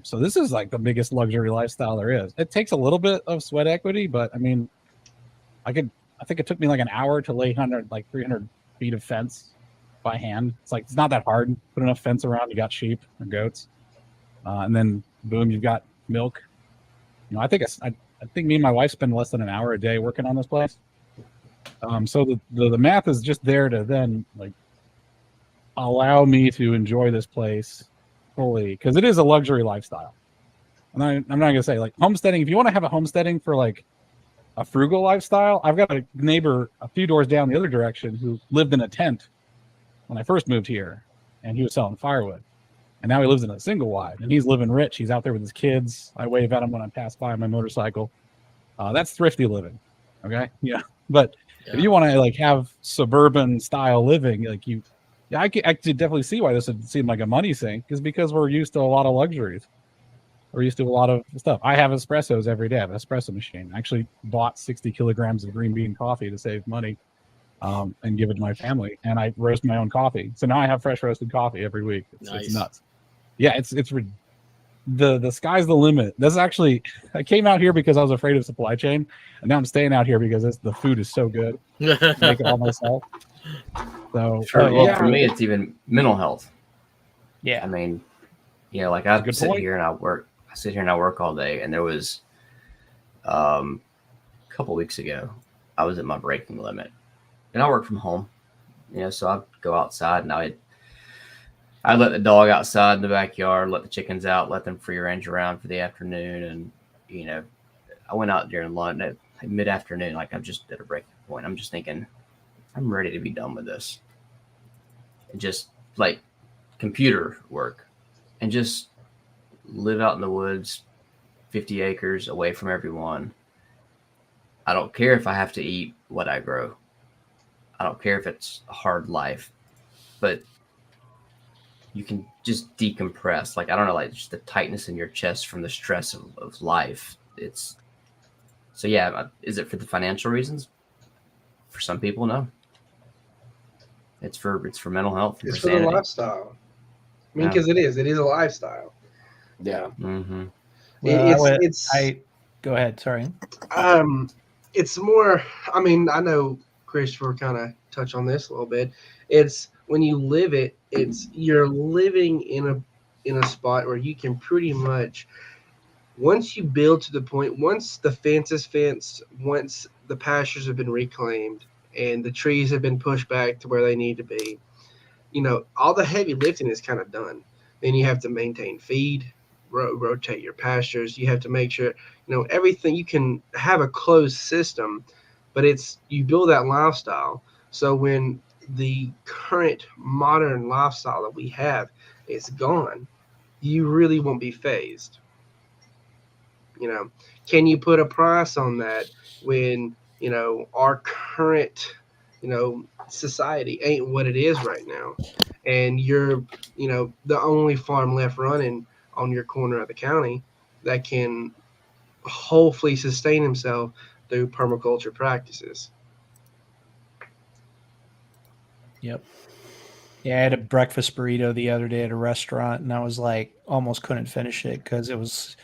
So this is like the biggest luxury lifestyle there is. It takes a little bit of sweat equity, but I mean, I think it took me like an hour to lay 300 feet of fence by hand. It's not that hard. Put enough fence around, you got sheep or goats. And then boom, you've got milk. I think me and my wife spend less than an hour a day working on this place. So the math is just there to then like allow me to enjoy this place fully, because it is a luxury lifestyle. And I'm not gonna say like homesteading. If you want to have a homesteading for like a frugal lifestyle, I've got a neighbor a few doors down the other direction who lived in a tent when I first moved here, and he was selling firewood. And now he lives in a single wide, and he's living rich. He's out there with his kids. I wave at him when I pass by on my motorcycle. That's thrifty living. Okay. Yeah. But if you want to like have suburban style living, like I could definitely see why this would seem like a money sink, is because we're used to a lot of luxuries. We're used to a lot of stuff. I have espressos every day. I have an espresso machine. I actually bought 60 kilograms of green bean coffee to save money and give it to my family. And I roast my own coffee. So now I have fresh roasted coffee every week. It's nuts. Yeah, it's the sky's the limit. This actually, I came out here because I was afraid of supply chain, and now I'm staying out here because the food is so good. I make it all myself. So for me, it's even mental health. Yeah, I mean, like I sit here and I work all day, and there was a couple weeks ago, I was at my breaking limit, and I work from home. So I'd go outside and I'd let the dog outside in the backyard, let the chickens out, let them free range around for the afternoon. And, I went out during lunch at mid-afternoon, like I'm just at a breaking point. I'm just thinking, I'm ready to be done with this. And just like computer work and just live out in the woods, 50 acres away from everyone. I don't care if I have to eat what I grow. I don't care if it's a hard life, but you can just decompress. Like, I don't know, like just the tightness in your chest from the stress of life. Is it for the financial reasons? For some people, no. It's for mental health. It's for the lifestyle. I mean, because it is a lifestyle. Yeah. Mm-hmm. Go ahead. Sorry. It's more, I mean, I know Christopher kind of touched on this a little bit. It's when you live it, you're living in a spot where you can pretty much, once you build to the point, once the fence is fenced, once the pastures have been reclaimed and the trees have been pushed back to where they need to be, all the heavy lifting is kind of done. Then you have to maintain feed, rotate your pastures. You have to make sure, everything. You can have a closed system, but you build that lifestyle. So when the current modern lifestyle that we have is gone, you really won't be phased. Can you put a price on that when, our current, society ain't what it is right now, and you're, the only farm left running on your corner of the county that can hopefully sustain himself through permaculture practices. Yep. Yeah, I had a breakfast burrito the other day at a restaurant, and I was like, almost couldn't finish it because it was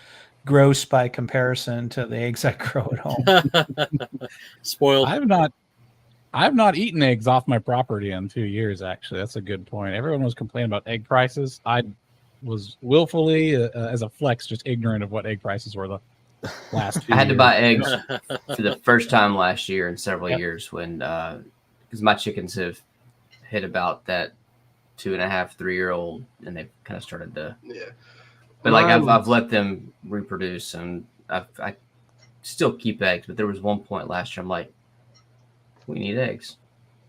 gross by comparison to the eggs I grow at home. Spoiled. I've not eaten eggs off my property in 2 years. Actually, that's a good point. Everyone was complaining about egg prices. I was willfully, as a flex, just ignorant of what egg prices were the last 2 years. I had to buy eggs for the first time last year in several years when, because my chickens have hit about that 2.5, 3-year-old, and they've kind of started to. Yeah. But like I've let them reproduce, and I still keep eggs. But there was one point last year I'm like, we need eggs,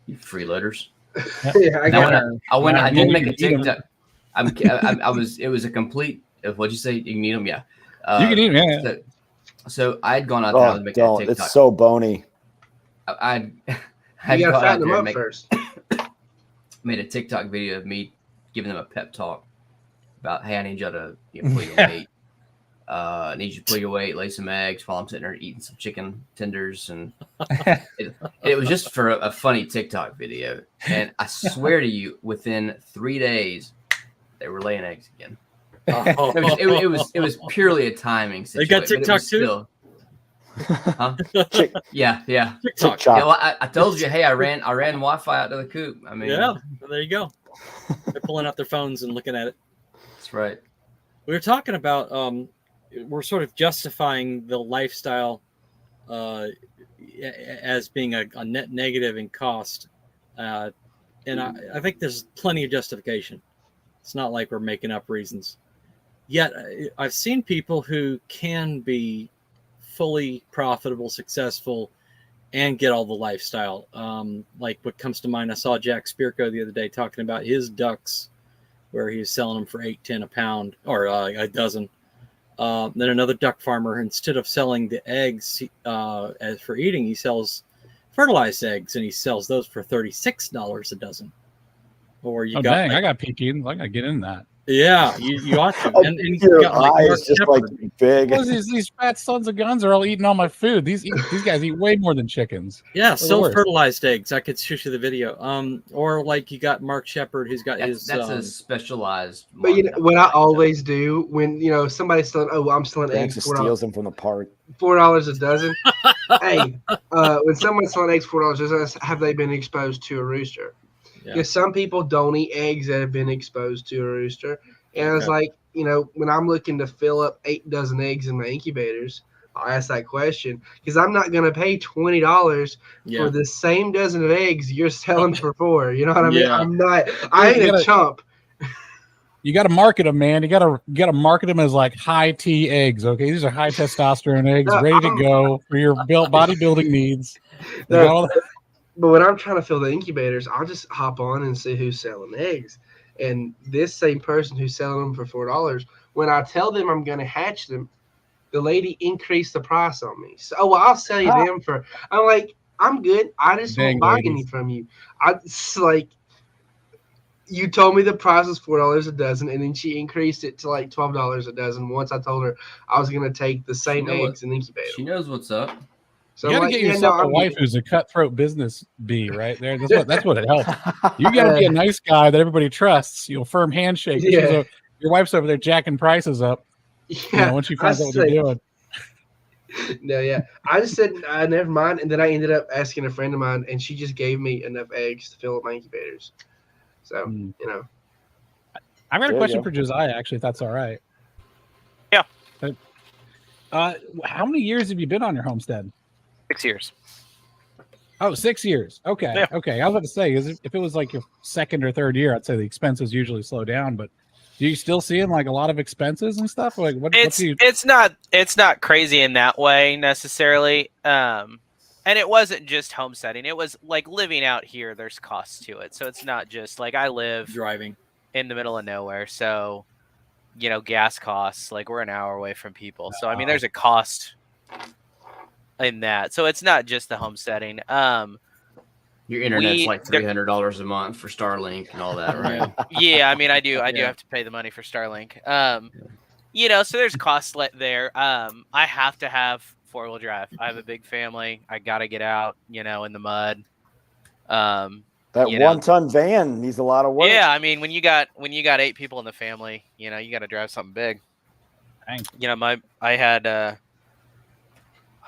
you freeloaders. Yeah, I did make a TikTok. It was a complete. What'd you say? You can eat them, yeah. You can eat them, yeah. So I had gone out there and make a TikTok. It's so bony. I you gotta fatten them up first. Made a TikTok video of me giving them a pep talk about, hey, I need y'all to pull your weight. I need you to pull your weight, lay some eggs while I'm sitting there eating some chicken tenders. And it was just for a funny TikTok video. And I swear to you, within 3 days, they were laying eggs again. Oh. It was purely a timing situation. They got TikTok too? Huh? Yeah. TikTok. Yeah, well, I told you, hey, I ran Wi-Fi out to the coop. I mean, yeah, well, there you go. They're pulling out their phones and looking at it. That's right. We were talking about we're sort of justifying the lifestyle as being a net negative in cost, and I think there's plenty of justification. It's not like we're making up reasons. Yet I've seen people who can be fully profitable, successful, and get all the lifestyle. Like what comes to mind, I saw Jack Spirko the other day talking about his ducks, where he was selling them for $8-10 a pound or a dozen. Then another duck farmer, instead of selling the eggs as for eating, he sells fertilized eggs, and he sells those for $36 a dozen. Or you got, I got peekings. I got to get in that. Yeah, you ought to. And your eyes just like big. These fat sons of guns are all eating all my food. These guys eat way more than chickens. Yeah, still fertilized eggs. I could shoot you the video. Or like you got Mark Shepard, who's got that's a specialized. But what I always do when somebody's selling, I'm selling eggs. Steals them from the park. $4 a dozen. Hey, when someone's selling eggs $4 a dozen, have they been exposed to a rooster? Because some people don't eat eggs that have been exposed to a rooster. And I was like, when I'm looking to fill up 8 dozen eggs in my incubators, I'll ask that question because I'm not going to pay $20 for the same dozen of eggs you're selling for $4. You know what I mean? Yeah. I ain't a chump. You got to market them, man. You got to market them as like high T eggs. Okay, these are high testosterone eggs, ready to go for your bodybuilding needs. But when I'm trying to fill the incubators, I'll just hop on and see who's selling eggs. And this same person who's selling them for $4, when I tell them I'm going to hatch them, the lady increased the price on me. So, I'll sell you them for. I'm like, I'm good. I just won't buy any from you. It's like, you told me the price was $4 a dozen, and then she increased it to like $12 a dozen. Once I told her I was going to take the same eggs and incubate them. She knows what's up. So you got to get yourself a wife who's a cutthroat business bee, right there. That's what it helps. You got to be a nice guy that everybody trusts. Firm handshake. Yeah. Your wife's over there jacking prices up. Yeah, once she finds out what they're doing. No, yeah. I just said never mind, and then I ended up asking a friend of mine, and she just gave me enough eggs to fill up my incubators. So I've got a question for Josiah. Actually, if that's all right. Yeah. How many years have you been on your homestead? 6 years. Oh, 6 years. Okay. Yeah. Okay. I was about to say, if it was like your second or third year, I'd say the expenses usually slow down. But do you still see like a lot of expenses and stuff? Like what do you? It's not crazy in that way necessarily. And it wasn't just homesteading. It was like living out here. There's costs to it, so it's not just like I live driving in the middle of nowhere. So gas costs. Like we're an hour away from people, so I mean, there's a cost in that. So it's not just the homesteading. Your internet's like $300 a month for Starlink and all that, right? Yeah, I mean, I do have to pay the money for Starlink. So there's costs there. I have to have 4-wheel drive. I have a big family. I got to get out, in the mud. That 1-ton van needs a lot of work. Yeah, I mean, when you got 8 people in the family, you got to drive something big. Dang. I had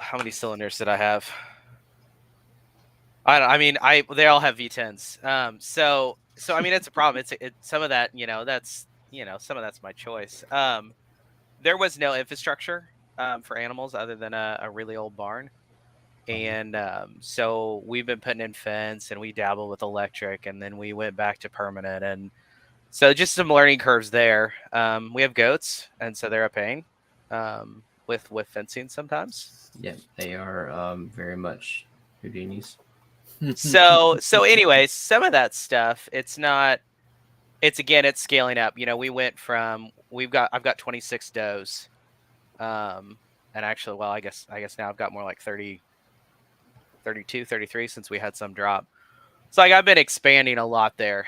how many cylinders did I have? They all have V10s. So I mean, it's a problem. It's some of that, some of that's my choice. There was no infrastructure for animals other than a really old barn. And so we've been putting in fence and we dabble with electric, and then we went back to permanent. And so just some learning curves there. We have goats, and so they're a pain with fencing sometimes. Yeah, they are very much Houdinis. So anyway, some of that stuff, it's scaling up. We went from I've got 26 does. And actually, well, I guess now I've got more like 30, 32, 33 since we had some drop. So like I've been expanding a lot there.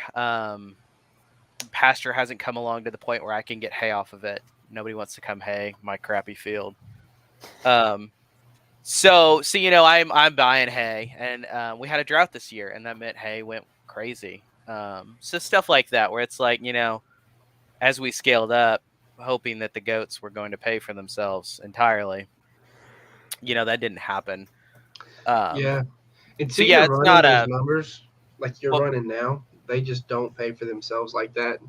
Pasture hasn't come along to the point where I can get hay off of it. Nobody wants to come hay my crappy field. So I'm buying hay, and we had a drought this year, and that meant hay went crazy. So stuff like that, where it's like, as we scaled up, hoping that the goats were going to pay for themselves entirely, that didn't happen. Until it's running not those numbers like you're running now, they just don't pay for themselves like that.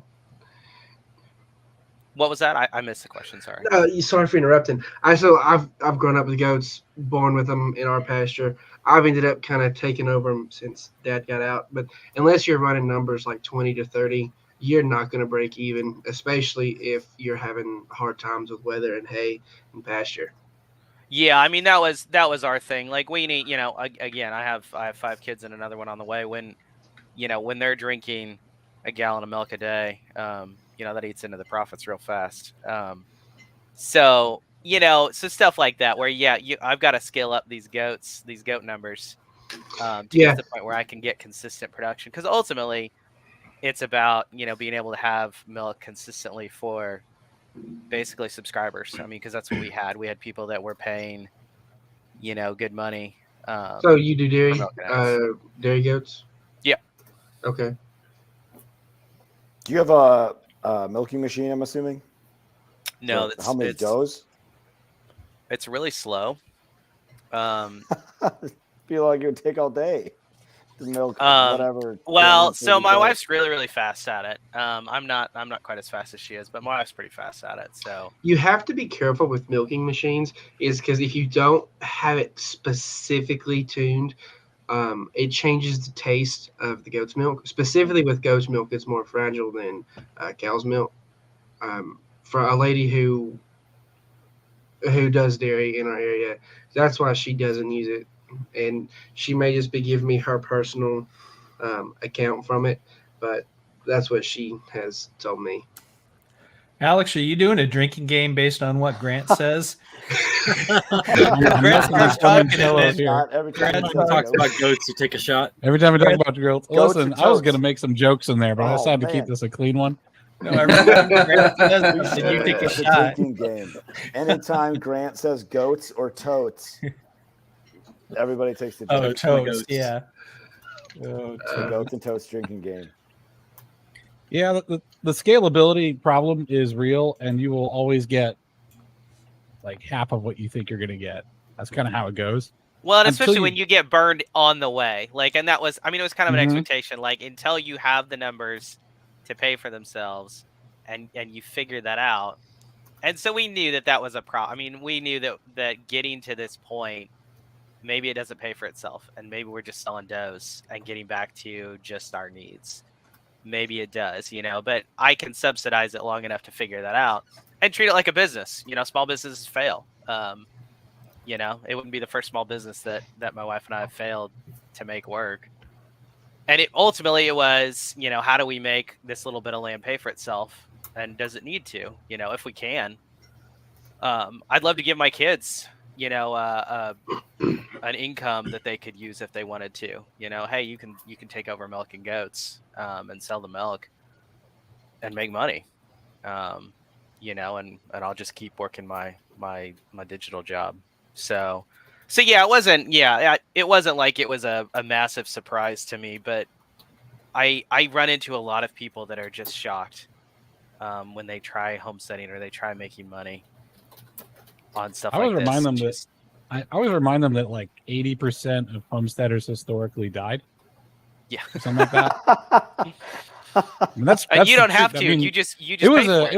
What was that? I missed the question. Sorry. Sorry for interrupting. I've grown up with goats, born with them in our pasture. I've ended up kind of taking over them since Dad got out. But unless you're running numbers like 20 to 30, you're not going to break even, especially if you're having hard times with weather and hay and pasture. Yeah, I mean that was our thing. Like we need, again, I have 5 kids and another one on the way. When they're drinking a gallon of milk a day, that eats into the profits real fast. So stuff like that where, I've got to scale up these goat numbers to get to the point where I can get consistent production. Because ultimately it's about, being able to have milk consistently for basically subscribers. I mean, because that's what we had. We had people that were paying, good money. So you do dairy goats? Yeah. Okay. Do you have a milking machine, I'm assuming? No. So how many does? It's really slow. Feel like it would take all day to milk whatever. Well, so my wife's really, really fast at it. I'm not quite as fast as she is, but my wife's pretty fast at it. So you have to be careful with milking machines, is because if you don't have it specifically tuned, it changes the taste of the goat's milk. Specifically with goat's milk, it's more fragile than cow's milk. For a lady who does dairy in our area, that's why she doesn't use it, and she may just be giving me her personal account from it, but that's what she has told me. Alex, are you doing a drinking game based on what Grant says? Grant's talking here. Every time he talks about goats, you take a shot. Every time we talk about goats. Listen, I was going to totes. make some jokes in there, but I decided to keep this a clean one. No, every time Grant says, Should you take a it's shot. drinking game. Anytime Grant says goats or totes, everybody takes the Oh, totes. toast, yeah. The goats and totes drinking game. Yeah, the scalability problem is real, and you will always get like half of what you think you're going to get. That's kind of how it goes. Well, and especially when you get burned on the way. Like, and that was, it was kind of an expectation. Like, until you have the numbers to pay for themselves and you figure that out. And so we knew that was a problem. I mean, we knew that getting to this point maybe it doesn't pay for itself, and maybe we're just selling does and getting back to just our needs. Maybe it does, but I can subsidize it long enough to figure that out and treat it like a business. Small businesses fail. It wouldn't be the first small business that my wife and I have failed to make work. And ultimately it was, how do we make this little bit of land pay for itself? And does it need to, if we can? I'd love to give my kids, an income that they could use if they wanted to. Hey, you can take over milking goats and sell the milk and make money. And I'll just keep working my digital job. So yeah, it wasn't like it was a massive surprise to me, but I run into a lot of people that are just shocked when they try homesteading or they try making money on stuff. I always remind them that like 80% of homesteaders historically died. Yeah, or something like that. I mean, that's you don't have to. I mean, you just. You don't have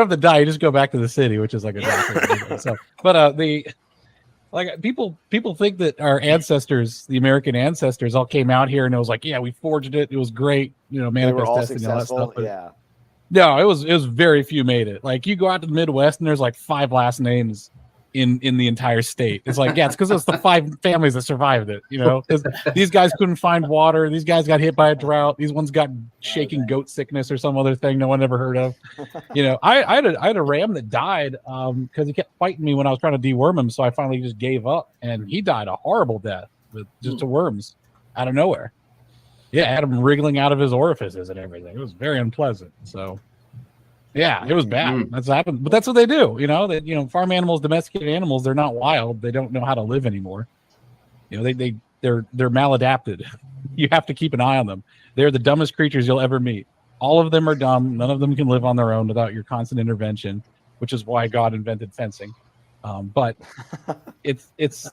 to die. You just go back to the city, which is like a so. But people think that our ancestors, the American ancestors, all came out here and it was like, yeah, we forged it. It was great, manifest destiny and all that stuff. But yeah. No, it was very few made it. Like you go out to the Midwest and there's like 5 last names in the entire state. It's like, yeah, it's because it's the 5 families that survived it. These guys couldn't find water. These guys got hit by a drought. These ones got shaking goat sickness or some other thing no one ever heard of. I had a ram that died because he kept fighting me when I was trying to deworm him. So I finally just gave up, and he died a horrible death with just to worms out of nowhere. Yeah, I had him wriggling out of his orifices and everything. It was very unpleasant. So. Yeah, it was bad. That's happened, but that's what they do. Farm animals, domesticated animals, they're not wild. They don't know how to live anymore. They're maladapted. You have to keep an eye on them. They're the dumbest creatures you'll ever meet. All of them are dumb. None of them can live on their own without your constant intervention, which is why God invented fencing. But it's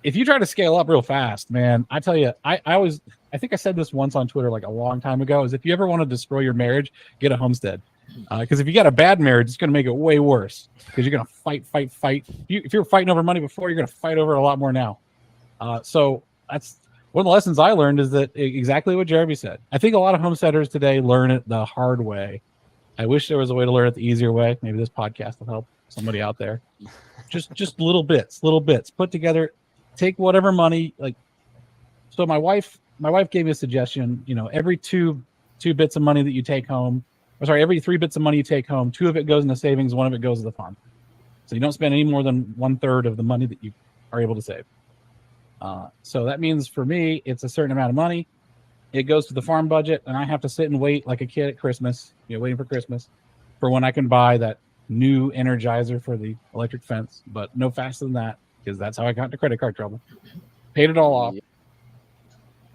if you try to scale up real fast, man, I tell you, I think I said this once on Twitter like a long time ago, is if you ever want to destroy your marriage, get a homestead. Because if you got a bad marriage, it's going to make it way worse. Because you're going to fight. If you're fighting over money before, you're going to fight over it a lot more now. So that's one of the lessons I learned, is that exactly what Jeremy said. I think a lot of homesteaders today learn it the hard way. I wish there was a way to learn it the easier way. Maybe this podcast will help somebody out there. Just little bits put together. Take whatever money. So my wife gave me a suggestion. Every two bits of money that you take home. Every 3 bits of money you take home, 2 of it goes into savings, 1 of it goes to the farm. So you don't spend any more than 1/3 of the money that you are able to save. So that means for me, it's a certain amount of money. It goes to the farm budget, and I have to sit and wait like a kid at Christmas, waiting for Christmas, for when I can buy that new Energizer for the electric fence, but no faster than that, because that's how I got into credit card trouble. Paid it all off.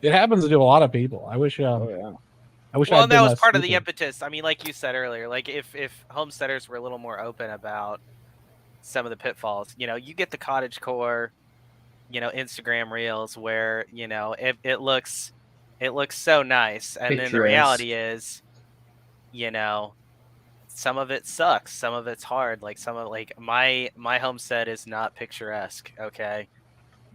It happens to a lot of people. I wish. Well, that was part of the impetus. I mean, like you said earlier, like if homesteaders were a little more open about some of the pitfalls, you get the cottagecore, Instagram reels where it looks so nice, and then the reality is, some of it sucks, some of it's hard. Like my homestead is not picturesque. Okay,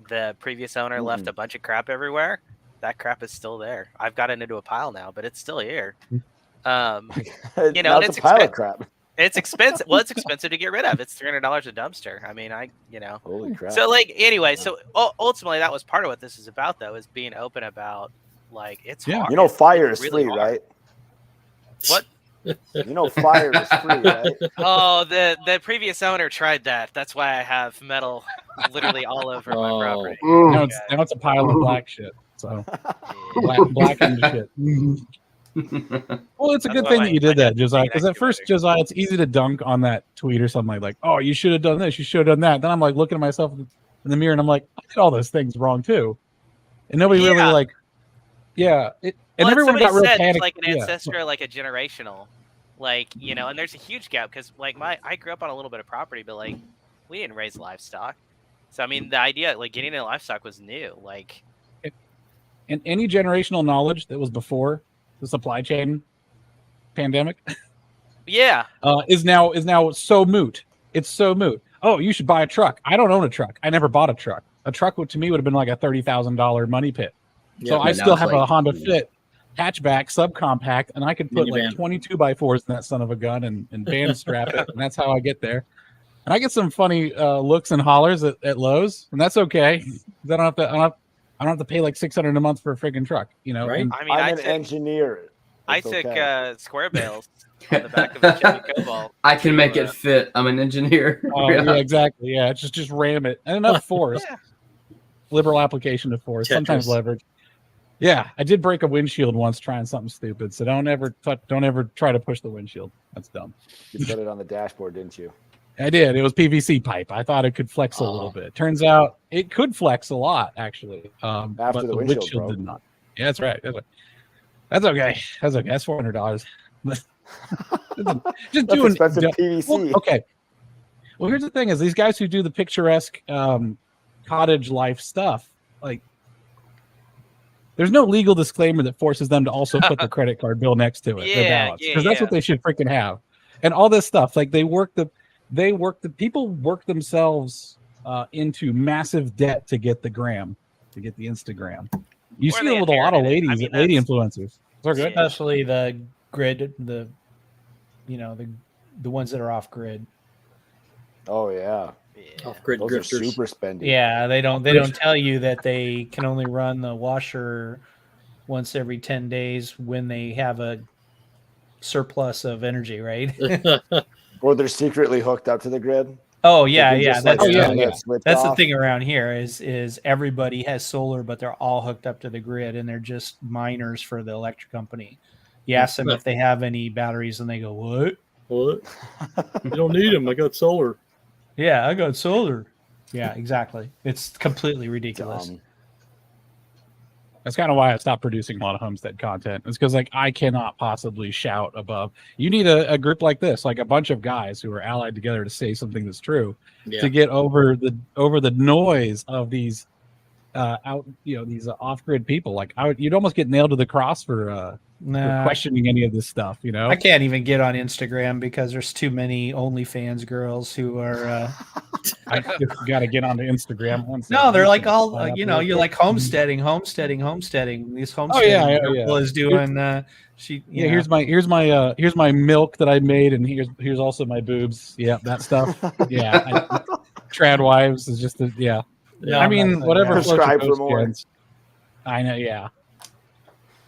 the previous owner left a bunch of crap everywhere. That crap is still there. I've got it into a pile now, but it's still here. It's a pile of crap. It's expensive. Well, it's expensive to get rid of. It's $300 a dumpster. I mean, Holy crap. So anyway, so ultimately that was part of what this is about, though, is being open about it's hard. Fire is really free, hard. right? What? Fire is free, right? Oh, the previous owner tried that. That's why I have metal literally all over my property. Now it's a pile of black shit. So black and shit. Well, it's a good thing that you did that, Josiah, because at first, Josiah, it's easy to dunk on that tweet or something like, oh, you should have done this, you should have done that. Then I'm like looking at myself in the mirror and I'm like, I did all those things wrong too. And nobody really and everyone got real panicked. Like an ancestor, like a generational, and there's a huge gap because I grew up on a little bit of property, but we didn't raise livestock. So I mean, the idea getting into livestock was new. And any generational knowledge that was before the supply chain pandemic, is now so moot. It's so moot. oh, you should buy a truck. I don't own a truck. I never bought a truck. A truck to me would have been like a $30,000 money pit. So I still have a Honda Fit hatchback subcompact, and I could put like 22 by 4s in that son of a gun and band strap it, and that's how I get there. And I get some funny looks and hollers at Lowe's, and that's okay. I don't have to pay like $600 a month for a freaking truck, you know. Right? And, I mean, I'm an engineer. I took square bales on the back of the Chevy Cobalt. I can make it fit. I'm an engineer. yeah, exactly. Yeah, just ram it, and enough force. Liberal application of force, sometimes leverage. Yeah, I did break a windshield once trying something stupid. So don't ever try to push the windshield. That's dumb. You put it on the dashboard, didn't you? I did. It was PVC pipe. I thought it could flex a little bit. Turns out it could flex a lot, actually. But the windshield did not. Yeah, that's right. That's okay. That's okay. That's $400. Just doing expensive PVC. Well, okay. Well, here's the thing: is these guys who do the picturesque cottage life stuff, like, there's no legal disclaimer that forces them to also put the credit card bill next to it, their balance, because that's what they should freaking have. And all this stuff, like people work themselves into massive debt to get the gram, to get the Instagram. You see it with a lot of ladies, lady influencers. They're good, especially the grid, the ones that are off grid. Oh yeah. Off grid grifters. Super spendy. Yeah, they don't tell you that they can only run the washer once every 10 days when they have a surplus of energy, right? Or they're secretly hooked up to the grid. Oh yeah, yeah. That's That's the thing around here is everybody has solar, but they're all hooked up to the grid, and they're just miners for the electric company. You ask them if they have any batteries, and they go, "What? What? You don't need them. I got solar." Yeah, I got solar. Yeah, exactly. It's completely ridiculous. That's kind of why I stopped producing a lot of Homestead content. It's because, like, I cannot possibly shout above. You need a group like this, like a bunch of guys who are allied together to say something that's true, to get over the noise of these these off-grid people. Like, you'd almost get nailed to the cross for questioning any of this stuff. You know, I can't even get on Instagram because there's too many OnlyFans girls who are. I got to get onto Instagram. No, they're like all you're like homesteading. This homesteading girl is doing. Here's my milk that I made, and here's also my boobs. Yeah, that stuff. Yeah, trad wives is just Yeah, I mean, whatever. Prescribe for more. I know. Yeah,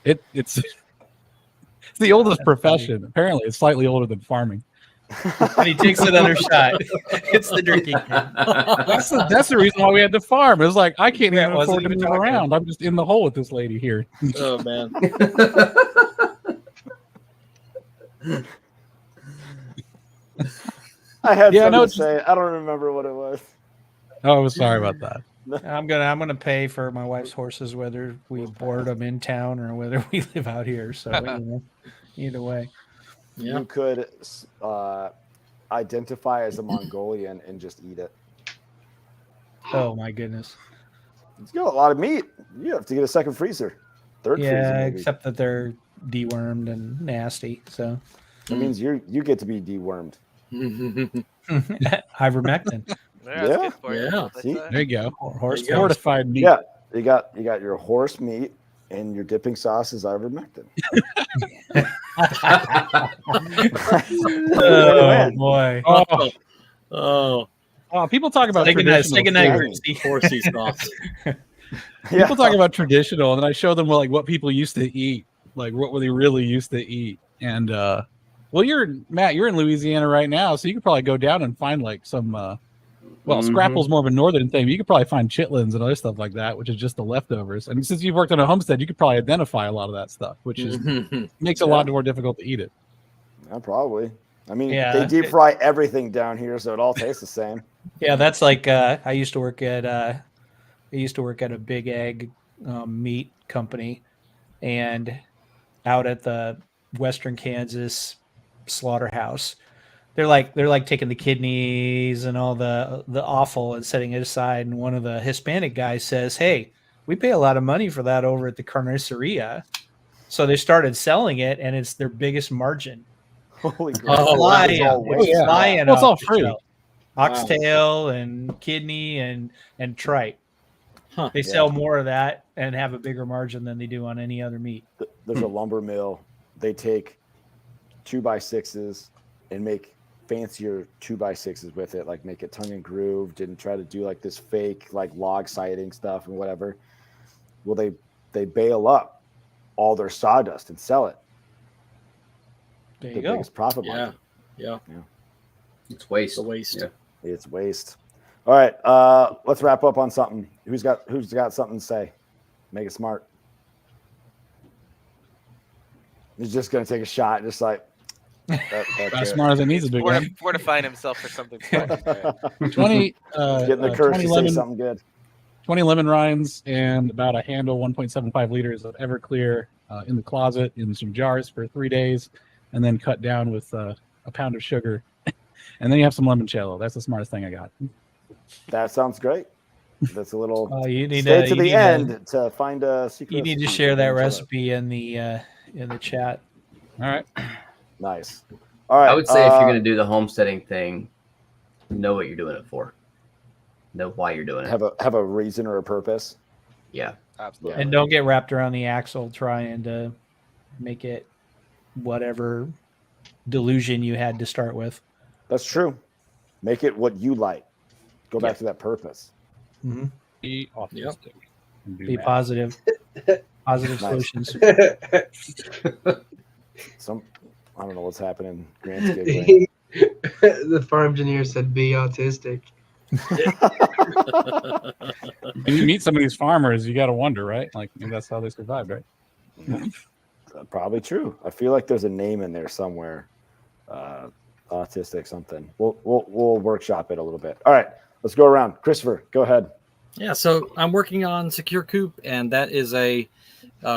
it's the oldest profession. Apparently, it's slightly older than farming. And he takes another shot. It's the drinking. That's the reason why we had to farm. It was like, I can't even afford to move around. I'm just in the hole with this lady here. Oh man. I had something to say. I don't remember what it was. Oh, I was sorry about that. I'm gonna pay for my wife's horses, whether we board them in town or whether we live out here. So either way. Yeah. You could identify as a Mongolian and just eat it. Oh my goodness! It's got a lot of meat. You have to get a second freezer, third freezer. Yeah, except that they're dewormed and nasty. So that means you get to be dewormed. Ivermectin. Yeah. See? There you go. Horse fortified meat. Yeah, you got your horse meat. And your dipping sauce is ivermectin. Oh boy! Oh! People talk about horsey sauce. People talk about traditional, and then I show them what people used to eat, like what they really used to eat. And Matt, you're in Louisiana right now, so you could probably go down and find like some. Scrapple's more of a northern thing, but you could probably find chitlins and other stuff like that, which is just the leftovers. And since you've worked on a homestead, you could probably identify a lot of that stuff, which makes it a lot more difficult to eat it. Yeah, probably. I mean, they deep fry everything down here, so it all tastes the same. Yeah, that's like I used to work at a big egg meat company, and out at the Western Kansas slaughterhouse. They're like taking the kidneys and all the offal and setting it aside. And one of the Hispanic guys says, "Hey, we pay a lot of money for that over at the carniceria." So they started selling it, and it's their biggest margin. Holy crap! It's all free. oxtail and kidney and tripe. Huh. They sell more of that and have a bigger margin than they do on any other meat. There's a lumber mill. They take 2x6s and make fancier 2x6s with it, like make it tongue and grooved and try to do like this fake like log siding stuff and whatever. Well, they bale up all their sawdust and sell it. There The you go. biggest profit margin. Yeah. It's waste. The waste. Yeah. It's waste. All right, let's wrap up on something. Who's got something to say? Make it smart. He's just gonna take a shot, just like that's As it. smart as it needs to be. Fortifying himself for something smart. 20, Getting the courage 20 to say lemon, something good. 20 lemon rinds and about a handle 1.75 liters of Everclear in the closet in some jars for 3 days, and then cut down with a pound of sugar. And then you have some limoncello. That's the smartest thing I got. That sounds great. That's a little. You need Stay to you the need end to find a secret. You need to recipe share for that limoncello. recipe in the chat. All right. Nice. All right. I would say if you're going to do the homesteading thing, know what you're doing it for. Know why you're doing it. have a reason or a purpose. Yeah. Absolutely. And don't get wrapped around the axle trying to make it whatever delusion you had to start with. That's true. Make it what you like. Go back to that purpose. Mm-hmm. Be autistic. and do Be math. positive. Positive Nice. solutions. I don't know what's happening. Grant's giggling. The Farmgineer said, "Be autistic." When you meet some of these farmers, you got to wonder, right? Like maybe that's how they survived, right? Probably true. I feel like there's a name in there somewhere. Autistic something. We'll workshop it a little bit. All right, let's go around. Christopher, go ahead. Yeah, so I'm working on Secure Coop, and that is a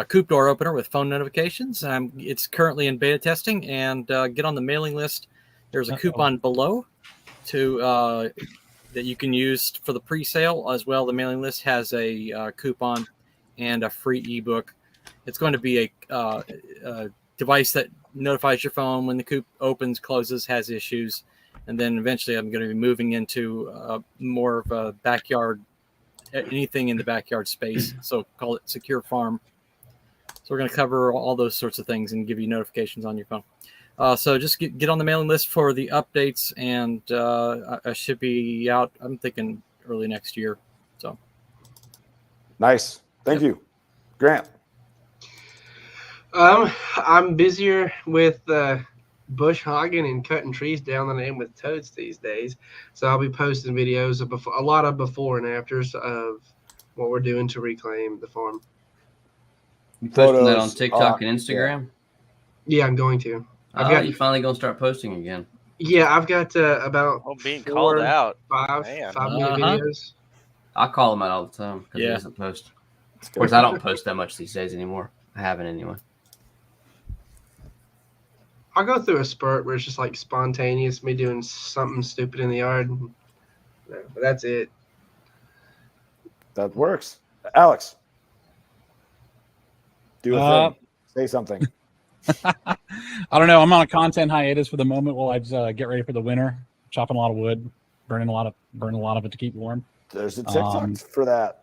coop door opener with phone notifications. It's currently in beta testing, and get on the mailing list. There's a coupon below to that you can use for the pre-sale as well. The mailing list has a coupon and a free ebook. It's going to be a device that notifies your phone when the coop opens, closes, has issues, and then eventually I'm going to be moving into more of a backyard, anything in the backyard space. So call it Secure Farm. So we're going to cover all those sorts of things and give you notifications on your phone. So just get on the mailing list for the updates, and I should be out, I'm thinking early next year. So Nice. Thank you. Grant. I'm busier with bush hogging and cutting trees down than I am with toads these days. So I'll be posting videos of a lot of before and afters of what we're doing to reclaim the farm. You posting that on Photos, TikTok and Instagram? Yeah, I'm going to. You finally gonna start posting again? Yeah, I've got about being 4, called out. 5 Man. 5-minute videos. I call him out all the time because he Yeah. doesn't post. Of course, I don't post that much these days anymore. I haven't anyway. I'll go through a spurt where it's just like spontaneous, me doing something stupid in the yard. But that's it. That works. Alex. Do a thing. Say something. I don't know. I'm on a content hiatus for the moment while I just get ready for the winter. Chopping a lot of wood, burning a lot of it to keep warm. There's a TikTok for that.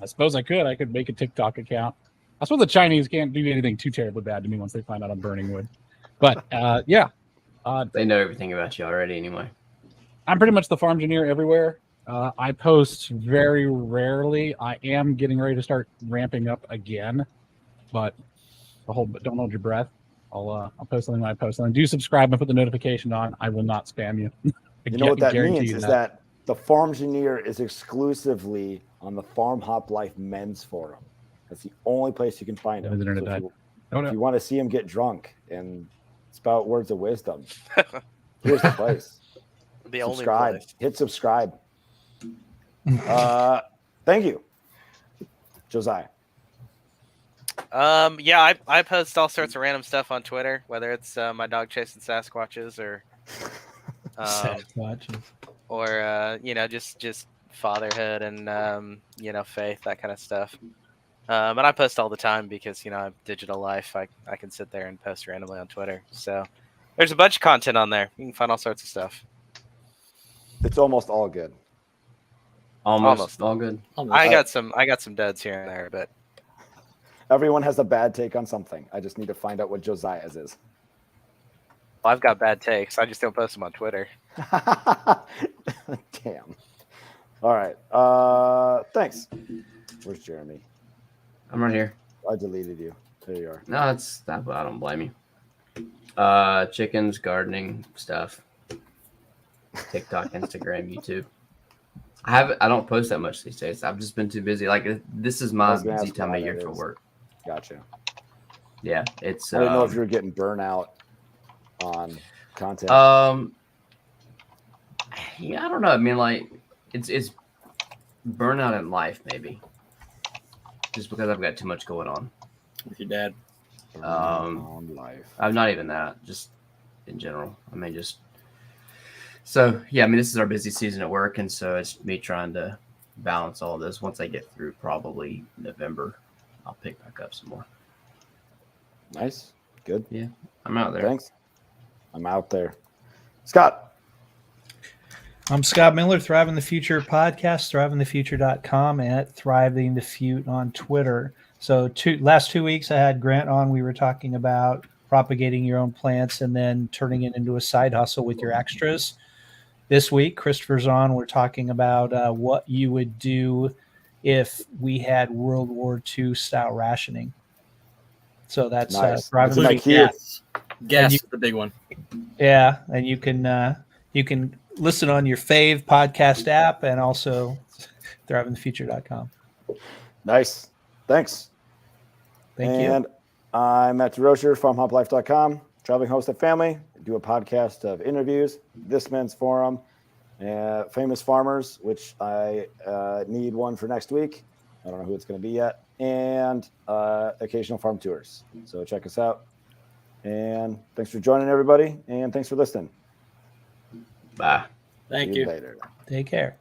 I suppose I could make a TikTok account. I suppose the Chinese can't do anything too terribly bad to me once they find out I'm burning wood. But yeah, They know everything about you already anyway. I'm pretty much the Farmgineer everywhere. I post very rarely. I am getting ready to start ramping up again, but don't hold your breath. I'll post something when I post something. Do subscribe and put the notification on. I will not spam you. You know what that means is that the Farmgineer is exclusively on the FarmHopLife men's forum. That's the only place you can find him. The internet died. If you want to see him get drunk and spout words of wisdom, here's the place. The only Subscribe. place. Hit subscribe. Thank you, Josiah. Yeah, I post all sorts of random stuff on Twitter, whether it's my dog chasing Sasquatches or just fatherhood and faith, that kind of stuff. And I post all the time because I'm digital life. I can sit there and post randomly on Twitter. So there's a bunch of content on there. You can find all sorts of stuff. It's almost all good. Almost all good. I got some duds here and there, but Everyone has a bad take on something. I just need to find out what Josiah's is. I've got bad takes. I just don't post them on Twitter. Damn. All right. Thanks. Where's Jeremy? I'm right here. I deleted you. There you are. No, it's not. I don't blame you. Chickens, gardening stuff, TikTok, Instagram, YouTube. I don't post that much these days. I've just been too busy. Like this is my busy time of year for work. Gotcha. Yeah, it's. I didn't know if you were getting burnout on content. Yeah, I don't know. I mean, like it's burnout in life, maybe. Just because I've got too much going on. With your dad. Life. I'm not even that. Just in general. I mean, just. So yeah, I mean, this is our busy season at work, and so it's me trying to balance all this. Once I get through probably November, I'll pick back up some more. Nice. Good. Yeah, I'm out there. Thanks. I'm out there. Scott. I'm Scott Miller, Thriving the Future podcast, thrivingthefuture.com, and at Thriving the Fute on Twitter. So last 2 weeks I had Grant on. We were talking about propagating your own plants and then turning it into a side hustle with your extras. This week, Christopher's on. We're talking about what you would do if we had World War II style rationing. So that's nice. Thriving That's the Future. Gas is the big one. Yeah, and you can listen on your fave podcast app and also thrivingthefuture.com. Nice. Thanks. Thank you. And I'm Matt DeRocher, FarmHopLife.com, traveling host of family. I do a podcast of interviews, This Men's Forum, famous farmers, which I need one for next week. I don't know who it's going to be yet. And occasional farm tours. So check us out. And thanks for joining, everybody. And thanks for listening. Bye. Thank See you. Later. Take care.